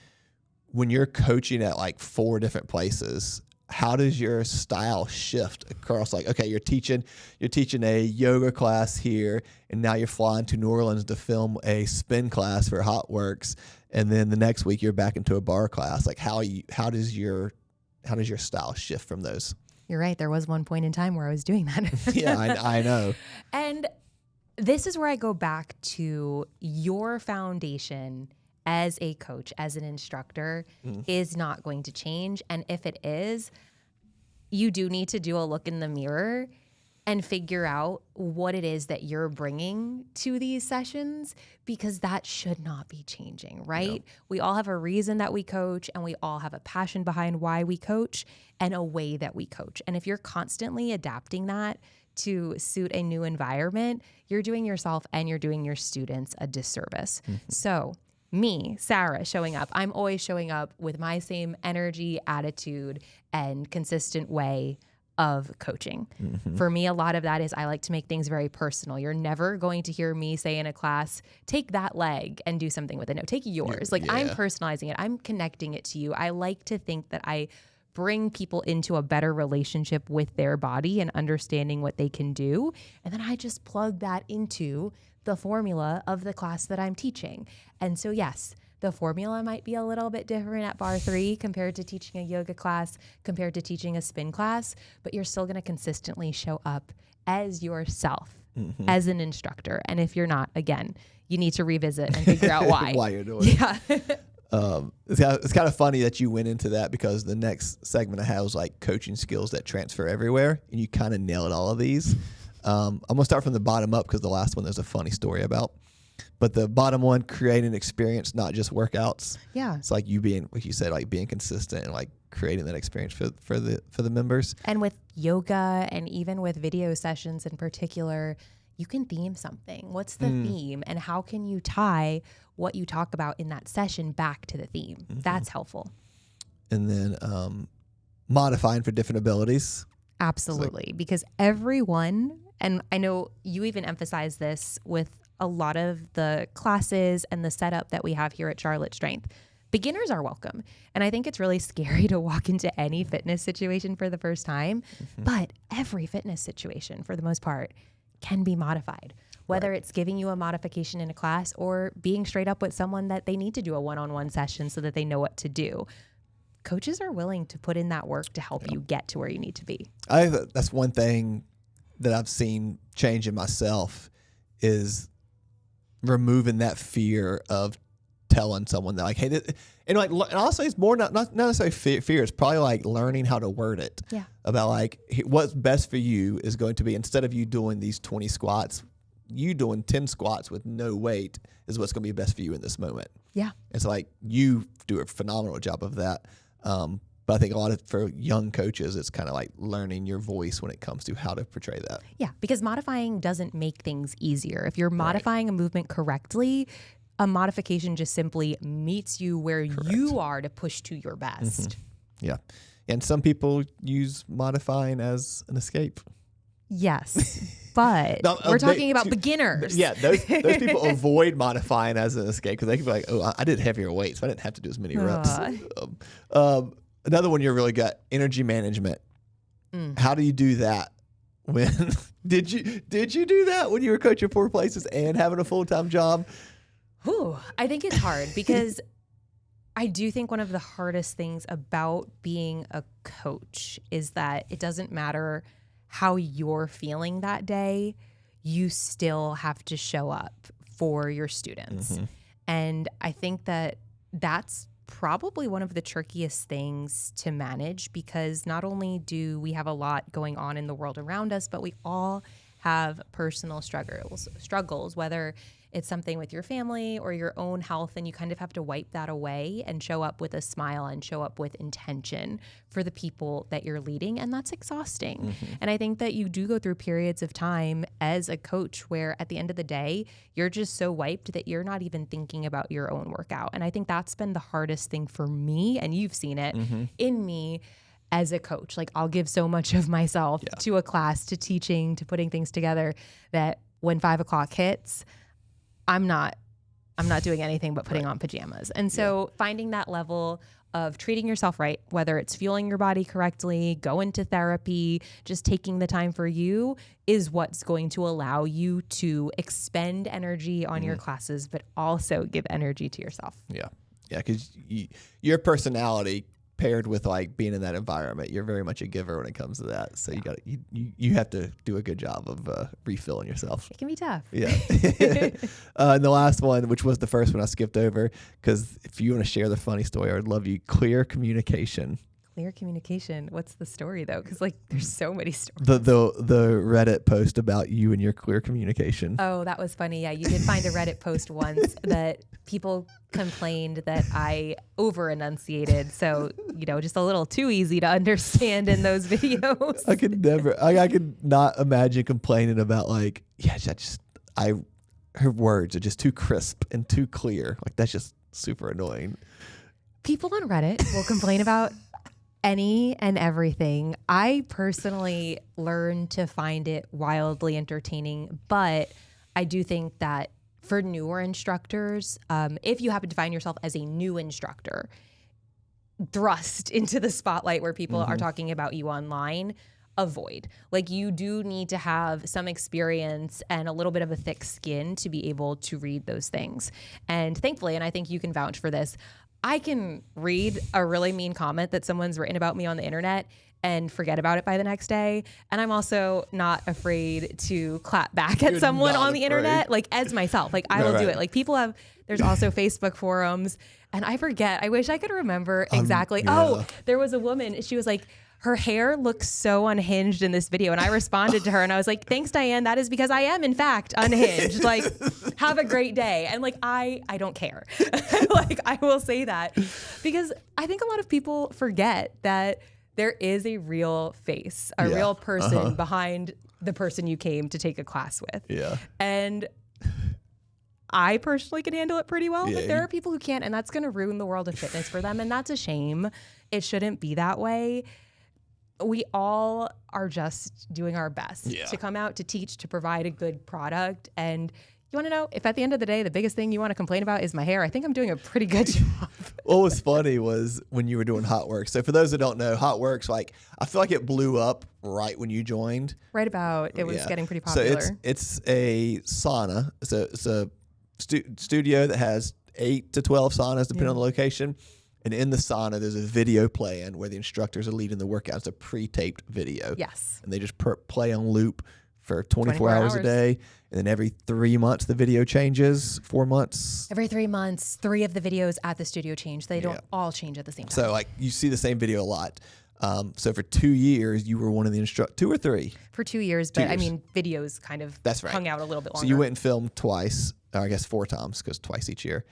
when you're coaching at like 4 different places, how does your style shift across? Like, okay, you're teaching a yoga class here, and now you're flying to New Orleans to film a spin class for Hotworks, and then the next week you're back into a bar class. Like, how does your style shift from those? You're right. There was one point in time where I was doing that. Yeah, I know. And this is where I go back to your foundation as a coach, as an instructor, is not going to change. And if it is, you do need to do a look in the mirror and figure out what it is that you're bringing to these sessions, because that should not be changing, right? Yep. We all have a reason that we coach, and we all have a passion behind why we coach and a way that we coach. And if you're constantly adapting that to suit a new environment, you're doing yourself and you're doing your students a disservice. So me, Sarah, showing up, I'm always showing up with my same energy, attitude, and consistent way of coaching. For me, a lot of that is I like to make things very personal. You're never going to hear me say in a class, take that leg and do something with it. No, take yours. I'm personalizing it. I'm connecting it to you. I like to think that I bring people into a better relationship with their body and understanding what they can do. And then I just plug that into the formula of the class that I'm teaching. And so yes, the formula might be a little bit different at bar 3 compared to teaching a yoga class, compared to teaching a spin class, but you're still going to consistently show up as yourself, as an instructor. And if you're not, again, you need to revisit and figure out why. Why you're doing it. Yeah. It's kind of funny that you went into that, because the next segment I have was like coaching skills that transfer everywhere, and you kind of nailed all of these. I'm going to start from the bottom up, because the last one there's a funny story about. But the bottom one, creating experience, not just workouts. Yeah. It's like you being, like you said, like being consistent and like creating that experience for the members. And with yoga, and even with video sessions in particular, you can theme something. What's the theme, and how can you tie what you talk about in that session back to the theme? That's helpful. And then modifying for different abilities. Absolutely. Because everyone, and I know you even emphasize this with a lot of the classes and the setup that we have here at Charlotte Strength, beginners are welcome. And I think it's really scary to walk into any fitness situation for the first time, but every fitness situation for the most part can be modified, whether it's giving you a modification in a class or being straight up with someone that they need to do a one-on-one session so that they know what to do. Coaches are willing to put in that work to help you get to where you need to be. That's one thing that I've seen change in myself is removing that fear of telling someone that, like, hey, and also it's more not necessarily fear. It's probably like learning how to word it. Yeah. About like what's best for you is going to be, instead of you doing these 20 squats, you doing 10 squats with no weight is what's going to be best for you in this moment. Yeah. It's like you do a phenomenal job of that. But I think a lot for young coaches, it's kind of like learning your voice when it comes to how to portray that. Yeah, because modifying doesn't make things easier. If you're modifying a movement correctly, a modification just simply meets you where you are to push to your best. Yeah. And some people use modifying as an escape. Yes, but we're talking about beginners. Yeah, those people avoid modifying as an escape because they can be like, oh, I did heavier weights, so I didn't have to do as many reps. Another one you're really good, energy management. How do you do that? When did you do that when you were coaching 4 places and having a full-time job? I think it's hard because I do think one of the hardest things about being a coach is that it doesn't matter how you're feeling that day, you still have to show up for your students. And I think that that's probably one of the trickiest things to manage, because not only do we have a lot going on in the world around us, but we all have personal struggles, whether it's something with your family or your own health, and you kind of have to wipe that away and show up with a smile and show up with intention for the people that you're leading. And that's exhausting. And I think that you do go through periods of time as a coach where at the end of the day, you're just so wiped that you're not even thinking about your own workout. And I think that's been the hardest thing for me, and you've seen it in me as a coach. Like, I'll give so much of myself to a class, to teaching, to putting things together, that when 5 o'clock hits, I'm not doing anything but putting on pajamas. And so finding that level of treating yourself right, whether it's fueling your body correctly, going to therapy, just taking the time for you, is what's going to allow you to expend energy on your classes, but also give energy to yourself. Yeah. Yeah. Because your personality paired with like being in that environment, you're very much a giver when it comes to that. So you have to do a good job of refilling yourself. It can be tough. Yeah. And the last one, which was the first one I skipped over, because if you want to share the funny story, I would love you. Clear communication. Clear communication. What's the story though? Because like there's so many stories. The Reddit post about you and your clear communication. Oh, that was funny. Yeah, you did find a Reddit post once that people complained that I over enunciated. So, just a little too easy to understand in those videos. I could not imagine complaining about like, her words are just too crisp and too clear. Like, that's just super annoying. People on Reddit will complain about any and everything. I personally learned to find it wildly entertaining, but I do think that for newer instructors, if you happen to find yourself as a new instructor thrust into the spotlight where people are talking about you online, avoid. Like, you do need to have some experience and a little bit of a thick skin to be able to read those things. And thankfully, and I think you can vouch for this, I can read a really mean comment that someone's written about me on the internet and forget about it by the next day. And I'm also not afraid to clap back at someone on the internet, like as myself. Like, I will do it. Like, there's also Facebook forums, and I forget. I wish I could remember exactly. Oh, there was a woman. She was like, her hair looks so unhinged in this video. And I responded to her and I was like, thanks, Diane. That is because I am in fact unhinged. Like, have a great day. And like, I don't care. Like, I will say that because I think a lot of people forget that there is a real face, a real person behind the person you came to take a class with. Yeah. And I personally can handle it pretty well, but there are people who can't, and that's going to ruin the world of fitness for them. And that's a shame. It shouldn't be that way. We all are just doing our best to come out, to teach, to provide a good product. And you want to know if at the end of the day, the biggest thing you want to complain about is my hair, I think I'm doing a pretty good job. What was funny was when you were doing Hotworks. So for those that don't know, Hotworks, like I feel like it blew up right when you joined. Right about, it was getting pretty popular. So it's a sauna. It's a studio that has 8 to 12 saunas depending on the location. And in the sauna, there's a video playing where the instructors are leading the workout. It's a pre-taped video. Yes. And they just play on loop for 24 hours a day. And then every 3 months, the video changes. 4 months. Every 3 months, 3 of the videos at the studio change. They don't all change at the same time. So like you see the same video a lot. So for 2 years, you were one of the 2 or 3? For 2 years, but I mean, videos kind of hung out a little bit longer. So you went and filmed twice, or I guess 4 times, because twice each year.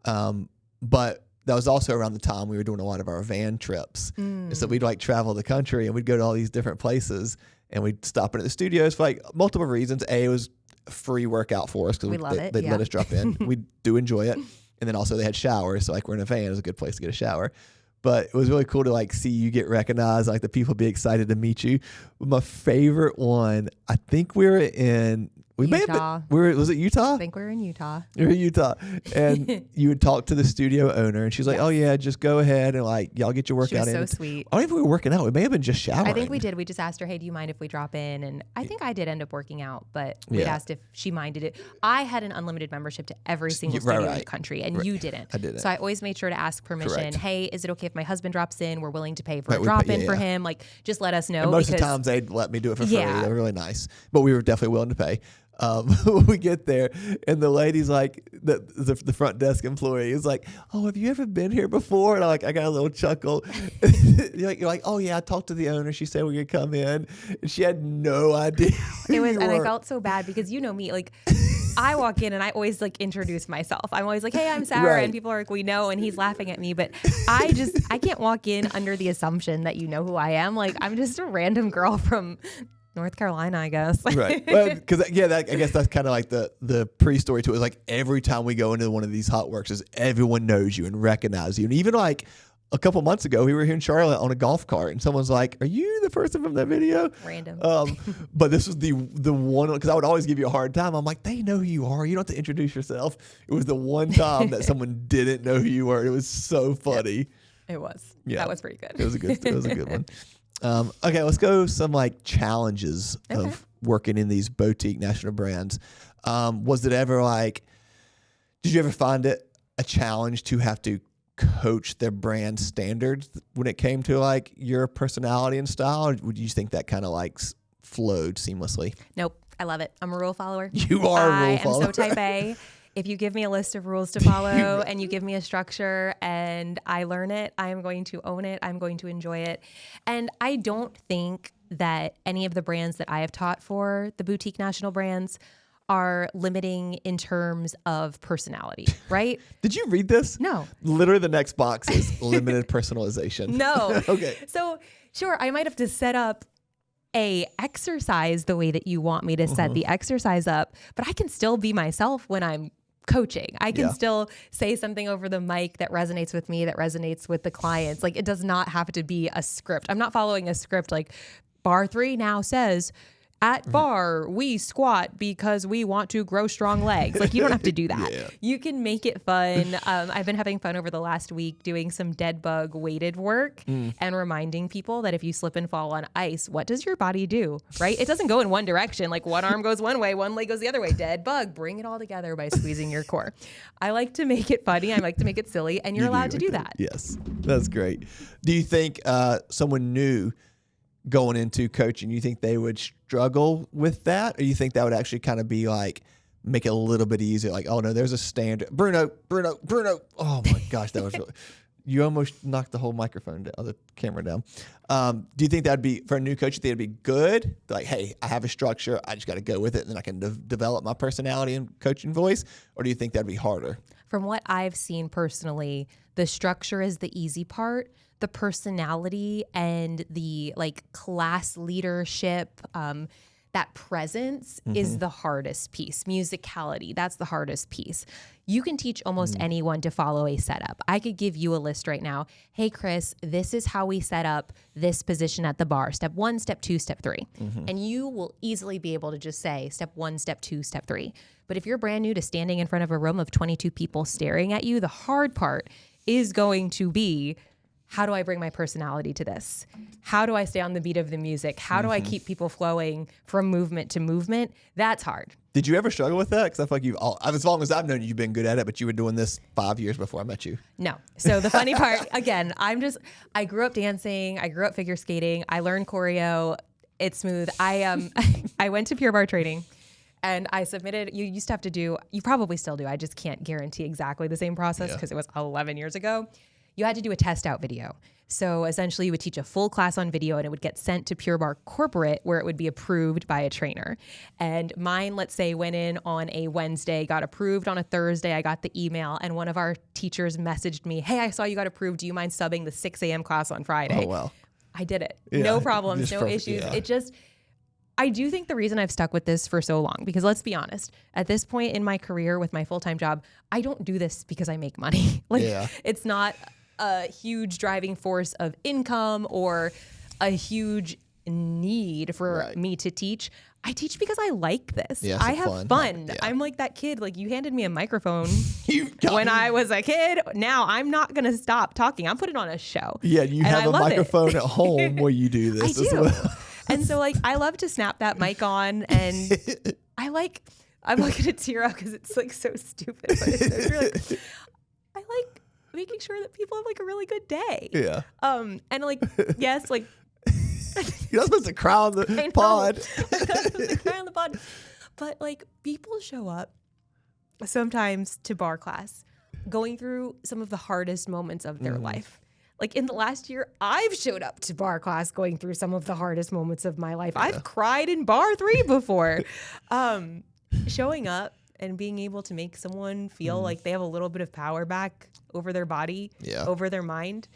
But that was also around the time we were doing a lot of our van trips. And so we'd like travel the country and we'd go to all these different places and we'd stop in at the studios for like multiple reasons. A, it was a free workout for us because they'd let us drop in. We do enjoy it. And then also they had showers. So like we're in a van, it was a good place to get a shower. But it was really cool to like see you get recognized, like the people be excited to meet you. But my favorite one, I think we were in Utah. Was it Utah? I think we were in Utah. We were in Utah. And you would talk to the studio owner and she's like, oh yeah, just go ahead and like y'all get your workout in. She was so sweet. I don't know if we were working out. We may have been just showering. I think we did. We just asked her, hey, do you mind if we drop in? And I think I did end up working out, but we asked if she minded it. I had an unlimited membership to every single studio in the country and you didn't. I didn't. So I always made sure to ask permission. Correct. Hey, is it okay if my husband drops in? We're willing to pay for a drop in for him. Like just let us know. And most of the times they'd let me do it for free. They were really nice. But we were definitely willing to pay. We get there and the lady's like, the front desk employee is like, oh, have you ever been here before? And I got a little chuckle. you're like, oh yeah, I talked to the owner. She said we could come in. And she had no idea. It was, and I felt so bad because you know me, like I walk in and I always like introduce myself. I'm always like, hey, I'm Sarah. And people are like, we know. And he's laughing at me. But I can't walk in under the assumption that you know who I am. Like I'm just a random girl from North Carolina, I guess. Right. Well, because I guess that's kind of like the pre-story to it. Is like every time we go into one of these Hotworks, is everyone knows you and recognizes you. And even like a couple months ago, we were here in Charlotte on a golf cart, and someone's like, "Are you the person from that video?" Random. But this was the one because I would always give you a hard time. I'm like, they know who you are. You don't have to introduce yourself. It was the one time that someone didn't know who you were. It was so funny. It was. Yeah. That was pretty good. It was a good one. Okay, let's go some like challenges of working in these boutique national brands. Was it ever like, did you ever find it a challenge to have to coach their brand standards when it came to like your personality and style? Or would you think that kind of like flowed seamlessly? Nope. I love it. I'm a rule follower. You are a rule follower. I am so type A. If you give me a list of rules to follow and you give me a structure and I learn it, I'm going to own it. I'm going to enjoy it. And I don't think that any of the brands that I have taught for, the boutique national brands, are limiting in terms of personality, right? Did you read this? No. Literally the next box is limited personalization. No. Okay. So sure, I might have to set up a exercise the way that you want me to set the exercise up, but I can still be myself when I'm coaching. I can still say something over the mic that resonates with me, that resonates with the clients. Like it does not have to be a script. I'm not following a script like bar 3 now says, at bar, we squat because we want to grow strong legs. Like you don't have to do that. You can make it fun. I've been having fun over the last week doing some dead bug weighted work and reminding people that if you slip and fall on ice, what does your body do, right? It doesn't go in one direction. Like one arm goes one way, one leg goes the other way. Dead bug, bring it all together by squeezing your core. I like to make it funny. I like to make it silly, and you're allowed to do that. Yes, that's great. Do you think someone new going into coaching, you think they would struggle with that? Or you think that would actually kind of be like, make it a little bit easier? Like, oh no, there's a standard. Bruno. Oh my gosh, that was really, you almost knocked the whole microphone down, the camera down. Do you think that'd be, for a new coach, you think it'd be good? Like, hey, I have a structure. I just got to go with it. And then I can develop my personality and coaching voice. Or do you think that'd be harder? From what I've seen personally, the structure is the easy part. The personality and the like class leadership, that presence is the hardest piece. Musicality, that's the hardest piece. You can teach almost anyone to follow a setup. I could give you a list right now. Hey, Chris, this is how we set up this position at the bar. Step 1, step 2, step 3. And you will easily be able to just say step 1, step 2, step 3. But if you're brand new to standing in front of a room of 22 people staring at you, the hard part is going to be, how do I bring my personality to this? How do I stay on the beat of the music? How do I keep people flowing from movement to movement? That's hard. Did you ever struggle with that? Because I feel like as long as I've known you, you've been good at it, but you were doing this 5 years before I met you. No. So the funny part, again, I grew up dancing. I grew up figure skating. I learned choreo. It's smooth. I went to Pure Barre training. And I submitted, you used to have to do, you probably still do, I just can't guarantee exactly the same process because it was 11 years ago. You had to do a test out video. So essentially you would teach a full class on video and it would get sent to Pure Barre corporate where it would be approved by a trainer. And mine, let's say, went in on a Wednesday, got approved on a Thursday. I got the email and one of our teachers messaged me, hey, I saw you got approved. Do you mind subbing the 6 a.m. class on Friday? Oh, wow. I did it. Yeah, no problems, no issues. Yeah. I do think the reason I've stuck with this for so long, because let's be honest, at this point in my career with my full-time job, I don't do this because I make money. It's not a huge driving force of income or a huge need for me to teach. I teach because I like this. Yeah, I have fun. Yeah. I'm like that kid. Like, you handed me a microphone when I was a kid. Now I'm not going to stop talking. I'm putting on a show. Yeah, you have a microphone at home where you do this I do. as well. And so, like, I love to snap that mic on, and I'm looking at Tira because it's like so stupid, but it's really, I like making sure that people have like a really good day. Yeah. And like, yes, like, you're not supposed to cry on the pod. I'm not supposed to cry on the pod, but like, people show up sometimes to bar class going through some of the hardest moments of their life. Like, in the last year, I've showed up to bar class going through some of the hardest moments of my life. Yeah. I've cried in bar 3 before. Showing up and being able to make someone feel like they have a little bit of power back over their body, over their mind.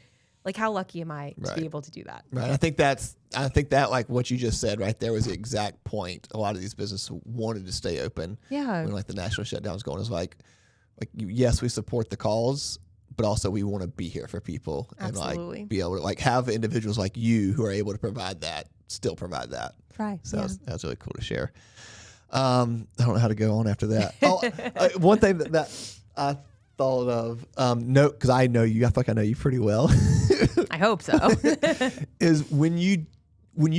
Like, how lucky am I to be able to do that? Right. I think that like what you just said right there was the exact point. A lot of these businesses wanted to stay open. Yeah. When like the national shutdown was going, it was like yes, we support the cause, but also we want to be here for people. Absolutely. And like be able to like have individuals like you who are able to provide that, still provide that. Right. So that's really cool to share. I don't know how to go on after that. One thing that I thought of, because I know you, I feel like I know you pretty well. I hope so. Is when you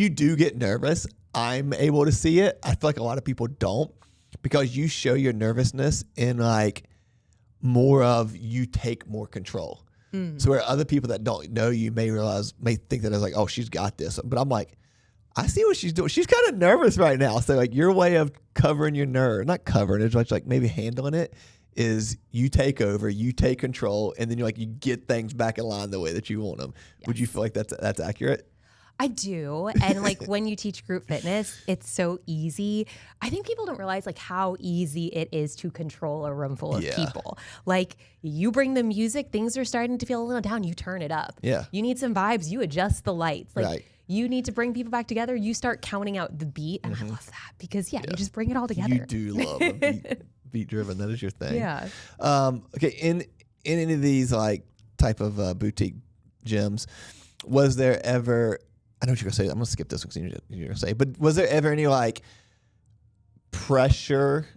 do get nervous, I'm able to see it. I feel like a lot of people don't, because you show your nervousness in like more of you take more control. So where other people that don't know you may think that it's like, oh, she's got this. But I'm like, I see what she's doing. She's kind of nervous right now. So like your way of covering your nerve, not covering it, like maybe handling it, is you take over, you take control, and then you get things back in line the way that you want them. Yes. Would you feel like that's accurate? I do. And like when you teach group fitness, it's so easy. I think people don't realize like how easy it is to control a room full of people. Like, you bring the music, things are starting to feel a little down, you turn it up. Yeah. You need some vibes, you adjust the lights. Like, you need to bring people back together, you start counting out the beat. And I love that because you just bring it all together. You do love a beat driven. That is your thing. Yeah. Okay. In any of these like type of boutique gyms, was there ever, I know what you're gonna say, I'm gonna skip this because you're gonna say, but was there ever any like pressure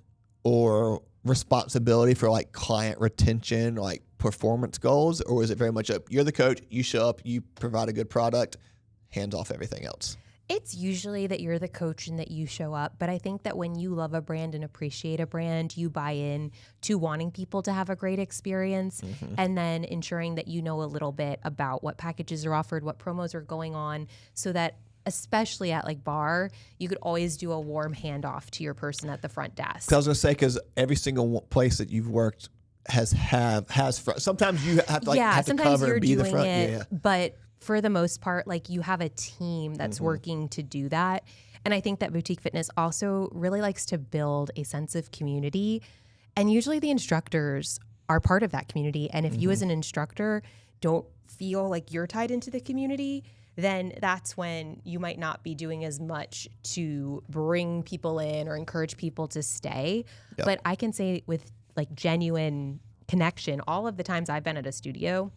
or responsibility for like client retention or like performance goals? Or was it very much you're the coach, you show up, you provide a good product, hands off everything else? It's usually that you're the coach and that you show up. But I think that when you love a brand and appreciate a brand, you buy in to wanting people to have a great experience, and then ensuring that you know a little bit about what packages are offered, what promos are going on, so that especially at like bar, you could always do a warm handoff to your person at the front desk. I was going to say, because every single place that you've worked has front. Sometimes you have to have to cover and be the front. But for the most part, like, you have a team that's working to do that. And I think that boutique fitness also really likes to build a sense of community. And usually the instructors are part of that community. And if you as an instructor don't feel like you're tied into the community, then that's when you might not be doing as much to bring people in or encourage people to stay. Yep. But I can say with like genuine connection, all of the times I've been at a studio,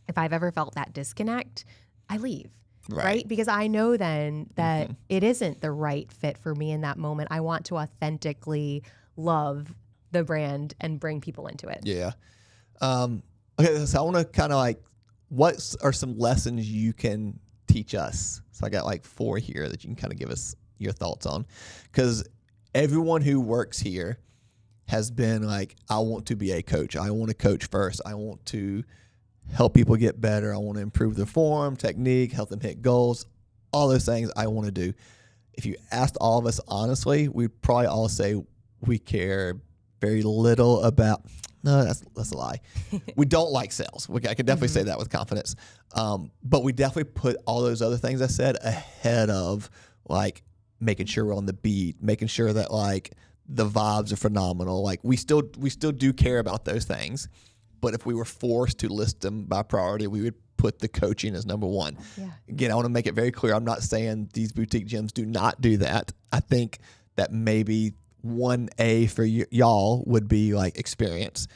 if I've ever felt that disconnect, I leave. Right? Because I know then that it isn't the right fit for me in that moment. I want to authentically love the brand and bring people into it. Yeah. Okay, so I want to kind of like, what are some lessons you can teach us? So I got like 4 here that you can kind of give us your thoughts on. Because everyone who works here has been like, I want to be a coach. I want to coach first. I want to help people get better. I want to improve their form, technique, help them hit goals, all those things I want to do. If you asked all of us honestly, we'd probably all say we care very little about, no, that's a lie. We don't like sales. I can definitely say that with confidence. But we definitely put all those other things I said ahead of like making sure we're on the beat, making sure that like the vibes are phenomenal. Like we still do care about those things. But if we were forced to list them by priority, we would put the coaching as number one. Yeah. Again, I want to make it very clear. I'm not saying these boutique gyms do not do that. I think that maybe 1A for y'all would be like experience.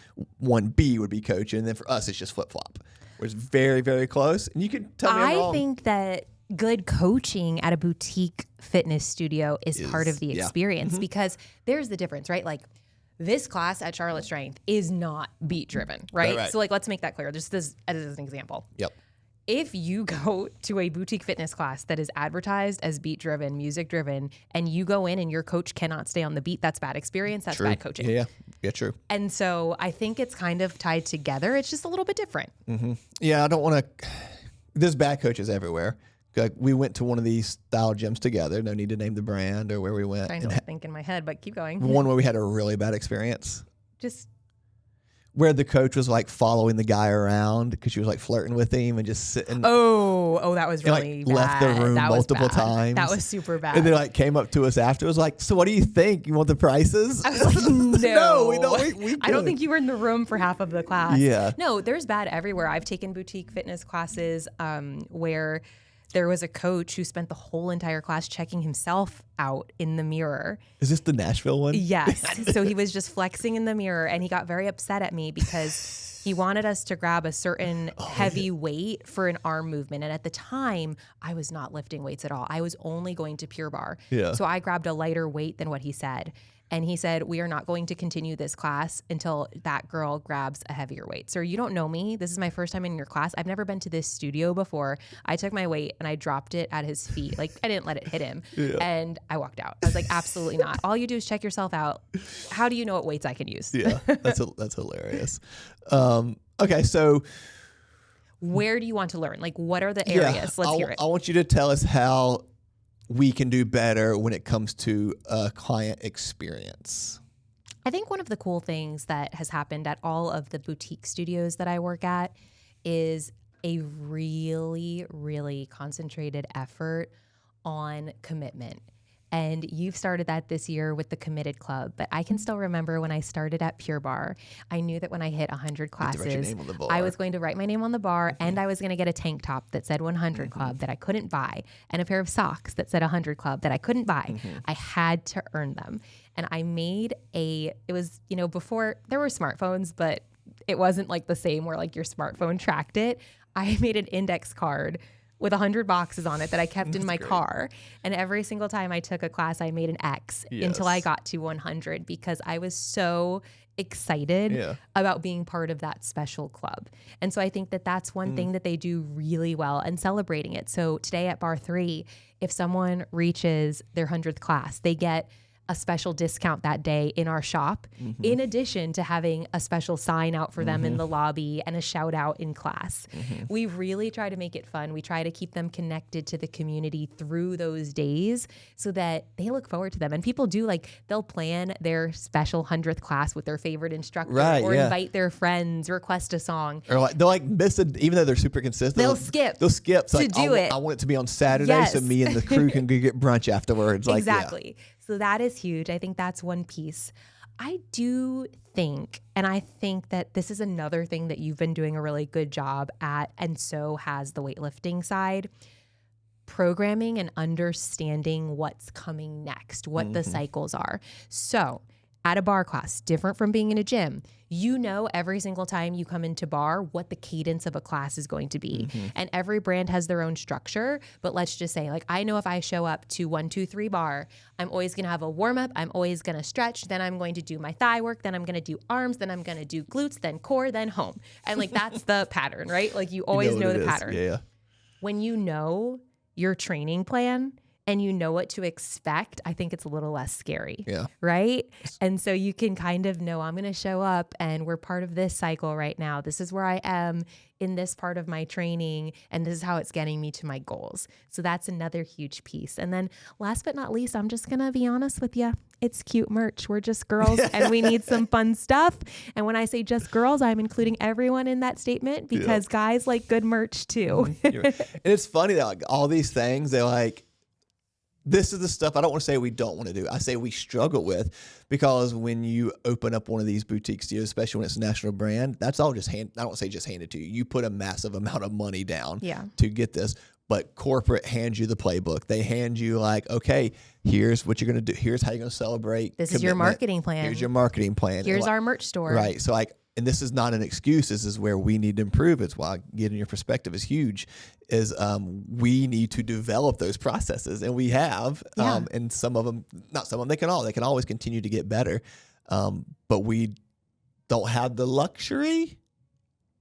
1B would be coaching. And then for us, it's just flip-flop. It's very, very close. And you can tell me I'm wrong. I think that good coaching at a boutique fitness studio is part of the experience because there's the difference, right? Like, this class at Charlotte Strength is not beat driven, right? So like, let's make that clear. Just as an example. Yep. If you go to a boutique fitness class that is advertised as beat driven, music driven, and you go in and your coach cannot stay on the beat, that's bad experience. That's bad coaching. Yeah, true. And so I think it's kind of tied together. It's just a little bit different. Yeah, I don't want to. There's bad coaches everywhere. Like we went to one of these style gyms together. No need to name the brand or where we went. Trying to think in my head, but keep going. One where we had a really bad experience. Just where the coach was like following the guy around because she was like flirting with him and just sitting. Oh, that was really bad. Left the room multiple times. That was super bad. And then like came up to us after. It was like, so what do you think? You want the prices? I was like, no, we don't. We I don't think you were in the room for half of the class. Yeah. No, there's bad everywhere. I've taken boutique fitness classes where there was a coach who spent the whole entire class checking himself out in the mirror. Is this the Nashville one? Yes. So he was just flexing in the mirror and he got very upset at me because he wanted us to grab a certain heavy weight for an arm movement. And at the time, I was not lifting weights at all. I was only going to Pure Barre. Yeah. So I grabbed a lighter weight than what he said. And he said, we are not going to continue this class until that girl grabs a heavier weight. Sir, you don't know me. This is my first time in your class. I've never been to this studio before. I took my weight and I dropped it at his feet. Like, I didn't let it hit him. And I walked out. I was like, absolutely not. All you do is check yourself out. How do you know what weights I can use? Yeah, that's hilarious. Okay, so where do you want to learn? Like, what are the areas? Let's hear it. I want you to tell us how we can do better when it comes to client experience. I think one of the cool things that has happened at all of the boutique studios that I work at is a really, really concentrated effort on commitment. And you've started that this year with the Committed Club. But I can still remember when I started at Pure Barre, I knew that when I hit 100 classes, I was going to write my name on the bar and I was going to get a tank top that said 100 Club that I couldn't buy and a pair of socks that said 100 Club that I couldn't buy. I had to earn them. And I made it was, before there were smartphones, but it wasn't like the same where like your smartphone tracked it. I made an index card with 100 boxes on it that I kept in my car. And every single time I took a class, I made an X until I got to 100 because I was so excited about being part of that special club. And so I think that that's one thing that they do really well and celebrating it. So today at Bar 3, if someone reaches their 100th class, they get a special discount that day in our shop, in addition to having a special sign out for them in the lobby and a shout out in class. We really try to make it fun. We try to keep them connected to the community through those days so that they look forward to them. And people do they'll plan their special 100th class with their favorite instructor invite their friends, request a song. Or they'll miss it, even though they're super consistent. They'll skip. They'll skip. To do it. I want it to be on Saturday so me and the crew can go get brunch afterwards. Exactly. So that is huge. I think that's one piece. I do think, and I think that this is another thing that you've been doing a really good job at, and so has the weightlifting side. programming and understanding what's coming next, what the cycles are. So at a bar class, different from being in a gym, you know every single time you come into bar what the cadence of a class is going to be. And every brand has their own structure. But let's just say, like, I know if I show up to 1, 2, 3 bar, I'm always going to have a warm up. I'm always going to stretch. Then I'm going to do my thigh work. Then I'm going to do arms. Then I'm going to do glutes, then core, then home. And like, that's the pattern, right? Like you always know the pattern. Yeah. When you know your training plan and you know what to expect, I think it's a little less scary. Yeah. Right? And so you can kind of know, I'm going to show up and we're part of this cycle right now. This is where I am in this part of my training, and this is how it's getting me to my goals. So that's another huge piece. And then last but not least, I'm just going to be honest with you. It's cute merch. We're just girls and we need some fun stuff. And when I say just girls, I'm including everyone in that statement because guys like good merch too. And it's funny that like all these things, they're like, this is the stuff I don't want to say we don't want to do. I say we struggle with, because when you open up one of these boutique studios, especially when it's a national brand, that's all just I don't say just handed to you. You put a massive amount of money down to get this. But corporate hands you the playbook. They hand you like, okay, here's what you're going to do. Here's how you're going to celebrate. This is your marketing plan. Here's your marketing plan. Here's our merch store. Right. So like, and this is not an excuse. This is where we need to improve. It's why getting your perspective is huge. Is we need to develop those processes, and we have. And some of them, not some of them, they can always continue to get better. But we don't have the luxury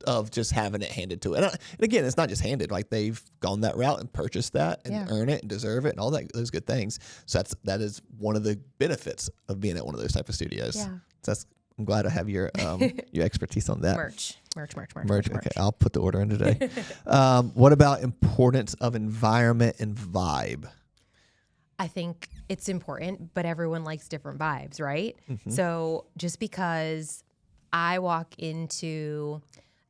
of just having it handed to it. And again, it's not just handed. Like they've gone that route and purchased that and earn it and deserve it and all those good things. So that is one of the benefits of being at one of those type of studios. Yeah. So I'm glad I have your your expertise on that. Merch. Okay, I'll put the order in today. What about importance of environment and vibe? I think it's important, but everyone likes different vibes, right? So just because I walk into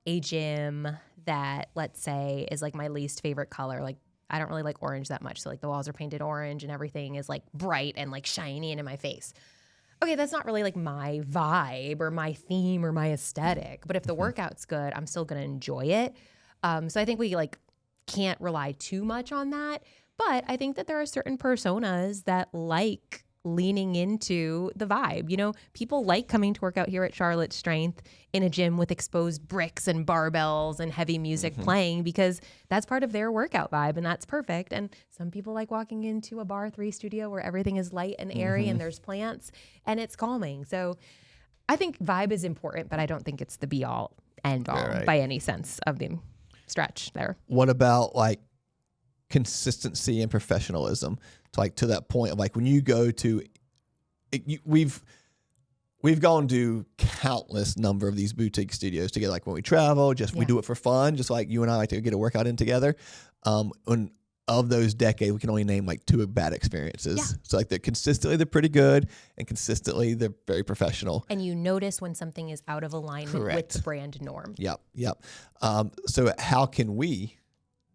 a gym that, let's say, is like my least favorite color, like I don't really like orange that much. So like the walls are painted orange and everything is like bright and like shiny and in my face. Okay, that's not really like my vibe or my theme or my aesthetic. But if the workout's good, I'm still going to enjoy it. So I think we like can't rely too much on that. But I think that there are certain personas that like leaning into the vibe. You know, people like coming to work out here at Charlotte Strength in a gym with exposed bricks and barbells and heavy music playing, because that's part of their workout vibe, and that's perfect. And some people like walking into a Bar 3 studio where everything is light and airy and there's plants and it's calming. So I think vibe is important, but I don't think it's the be all end all by any sense of the stretch there. What about like consistency and professionalism? To that point of like when you go to, we've gone to countless number of these boutique studios together. Like when we travel, we do it for fun, just like you and I like to get a workout in together. And of those decades, we can only name like 2 bad experiences. So like they're pretty good, and consistently they're very professional. And you notice when something is out of alignment with the brand norm. Yep. So how can we,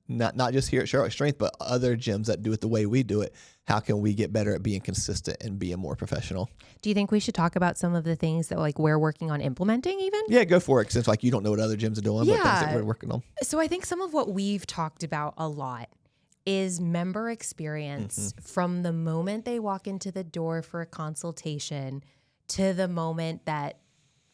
not just here at Charlotte Strength, but other gyms that do it the way we do it, how can we get better at being consistent and being more professional? Do you think we should talk about some of the things that like we're working on implementing even? Yeah, go for it. Since like you don't know what other gyms are doing, but things that we're working on. So I think some of what we've talked about a lot is member experience from the moment they walk into the door for a consultation to the moment that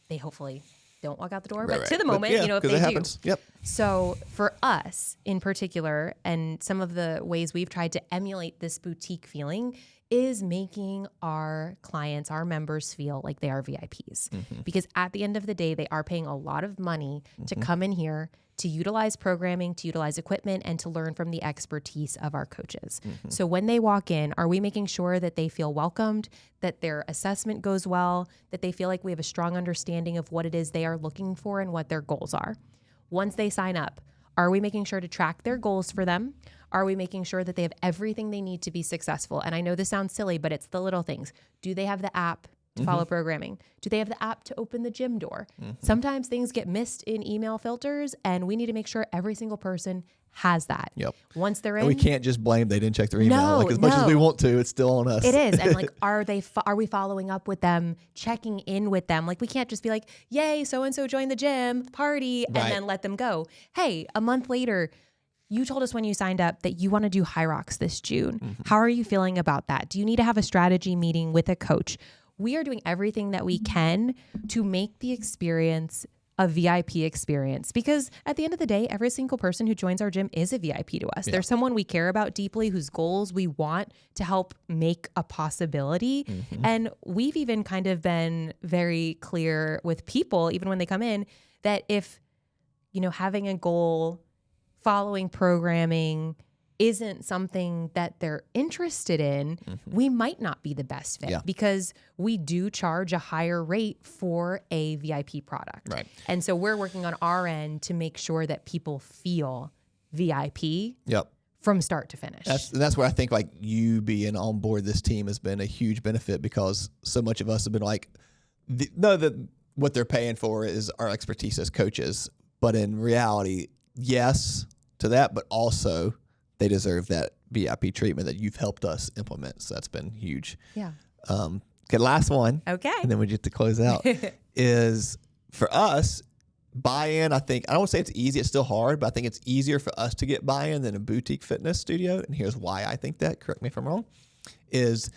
they hopefully don't walk out the door, but to the moment, if they do. Happens. Yep. So for us in particular, and some of the ways we've tried to emulate this boutique feeling is making our clients, our members feel like they are VIPs. Because at the end of the day, they are paying a lot of money to come in here, to utilize programming, to utilize equipment, and to learn from the expertise of our coaches. So when they walk in, are we making sure that they feel welcomed, that their assessment goes well, that they feel like we have a strong understanding of what it is they are looking for and what their goals are? Once they sign up, are we making sure to track their goals for them? Are we making sure that they have everything they need to be successful? And I know this sounds silly, but it's the little things. Do they have the app to follow programming? Do they have the app to open the gym door? Sometimes things get missed in email filters, and we need to make sure every single person has that. Once they're in, and we can't just blame they didn't check their email. As much as we want to, it's still on us. It is. And like, are we following up with them, checking in with them? Like, we can't just be like, yay, so-and-so joined the gym, party, and then let them go. Hey, a month later, you told us when you signed up that you want to do Hyrox this June. How are you feeling about that? Do you need to have a strategy meeting with a coach? We are doing everything that we can to make the experience a VIP experience, because at the end of the day, every single person who joins our gym is a VIP to us. There's someone we care about deeply, whose goals we want to help make a possibility. And we've even kind of been very clear with people, even when they come in, that if, having a goal, following programming isn't something that they're interested in, we might not be the best fit because we do charge a higher rate for a VIP product. Right. And so we're working on our end to make sure that people feel VIP from start to finish. That's where I think like you being on board this team has been a huge benefit, because so much of us have been like, what they're paying for is our expertise as coaches. But in reality, yes to that, but also they deserve that VIP treatment that you've helped us implement. So that's been huge. Yeah. Okay, last one. Okay. And then we get to close out. Is for us, buy-in, I think, I don't want to say it's easy, it's still hard, but I think it's easier for us to get buy-in than a boutique fitness studio. And here's why I think that, correct me if I'm wrong, is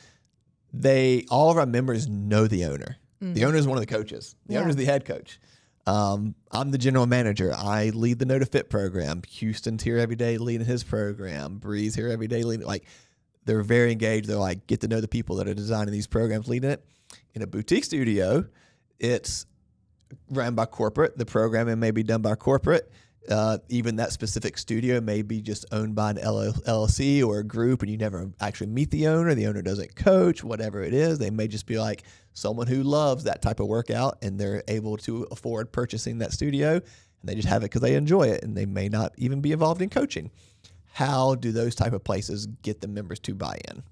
all of our members know the owner. The owner is one of the coaches. The owner is the head coach. I'm the general manager. I lead the Know to Fit program. Houston's here every day leading his program. Bree's here every day leading. Like, they're very engaged. They're like, get to know the people that are designing these programs, leading it. In a boutique studio, it's run by corporate. The programming may be done by corporate. Even that specific studio may be just owned by an LLC or a group, and you never actually meet the owner. The owner doesn't coach, whatever it is. They may just be like someone who loves that type of workout, and they're able to afford purchasing that studio, and they just have it because they enjoy it, and they may not even be involved in coaching. How do those type of places get the members to buy in?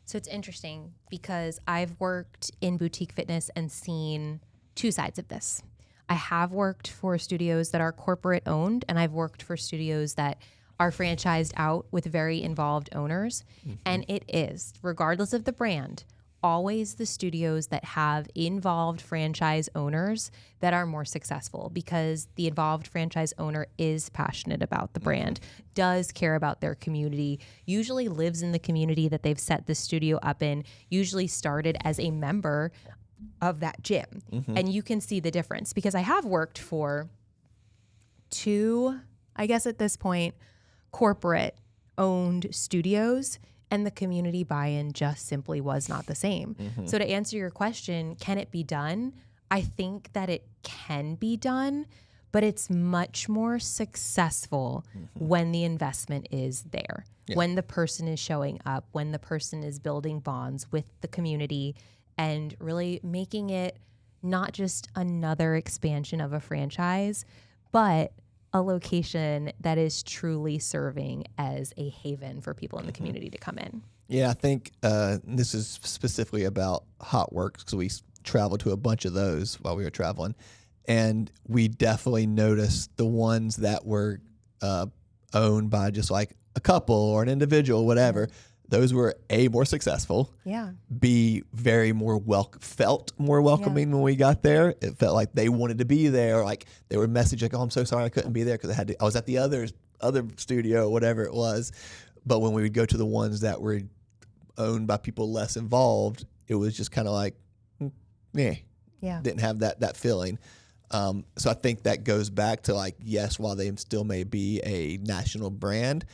So it's interesting because I've worked in boutique fitness and seen two sides of this. I have worked for studios that are corporate owned, and I've worked for studios that are franchised out with very involved owners. And it is, regardless of the brand, always the studios that have involved franchise owners that are more successful, because the involved franchise owner is passionate about the brand, does care about their community, usually lives in the community that they've set the studio up in, usually started as a member of that gym. And you can see the difference, because I have worked for two, I guess at this point, corporate owned studios, and the community buy-in just simply was not the same. So to answer your question, can it be done? I think that it can be done, but it's much more successful when the investment is there, when the person is showing up, when the person is building bonds with the community, and really making it not just another expansion of a franchise, but a location that is truly serving as a haven for people in the community to come in. Yeah, I think this is specifically about Hyrox, because we traveled to a bunch of those while we were traveling. And we definitely noticed the ones that were owned by just like a couple or an individual, whatever. Those were A, more successful. Yeah. B, very more felt more welcoming when we got there. It felt like they wanted to be there. Like they were messaging like, "Oh, I'm so sorry I couldn't be there because I was at the other studio," whatever it was. But when we would go to the ones that were owned by people less involved, it was just kind of like, didn't have that feeling. So I think that goes back to like, yes, while they still may be a national brand,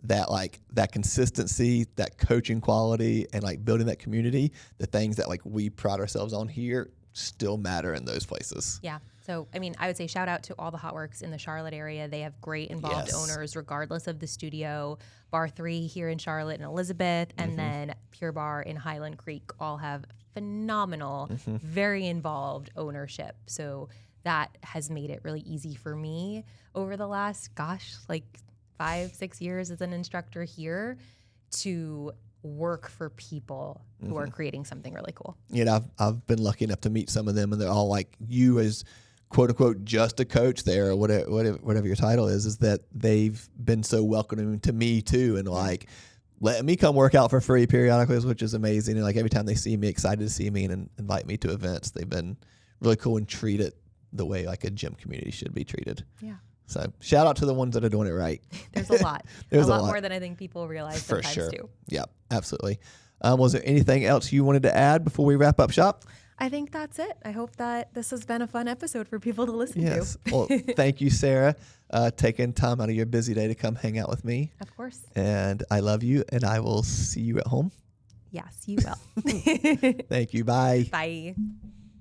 that like that consistency, that coaching quality, and like building that community, the things that like we pride ourselves on here still matter in those places. Yeah. So, I mean, I would say shout out to all the Hyrox in the Charlotte area. They have great involved owners regardless of the studio. Bar 3 here in Charlotte and Elizabeth, and then Pure Bar in Highland Creek all have phenomenal, very involved ownership. So that has made it really easy for me over the last, 5-6 years as an instructor here to work for people who are creating something really cool. I've been lucky enough to meet some of them, and they're all like, you as quote unquote just a coach there, or whatever your title is that they've been so welcoming to me too, and like letting me come work out for free periodically, which is amazing. And like every time they see me, excited to see me and invite me to events. They've been really cool and treat it the way like a gym community should be treated. Yeah. So shout out to the ones that are doing it right. There's a lot. There's a lot more than I think people realize For sometimes sure. too. Yeah, absolutely. Was there anything else you wanted to add before we wrap up shop? I think that's it. I hope that this has been a fun episode for people to listen to. Well, thank you, Sarah, taking time out of your busy day to come hang out with me. Of course. And I love you, and I will see you at home. Yes, you will. Thank you. Bye. Bye.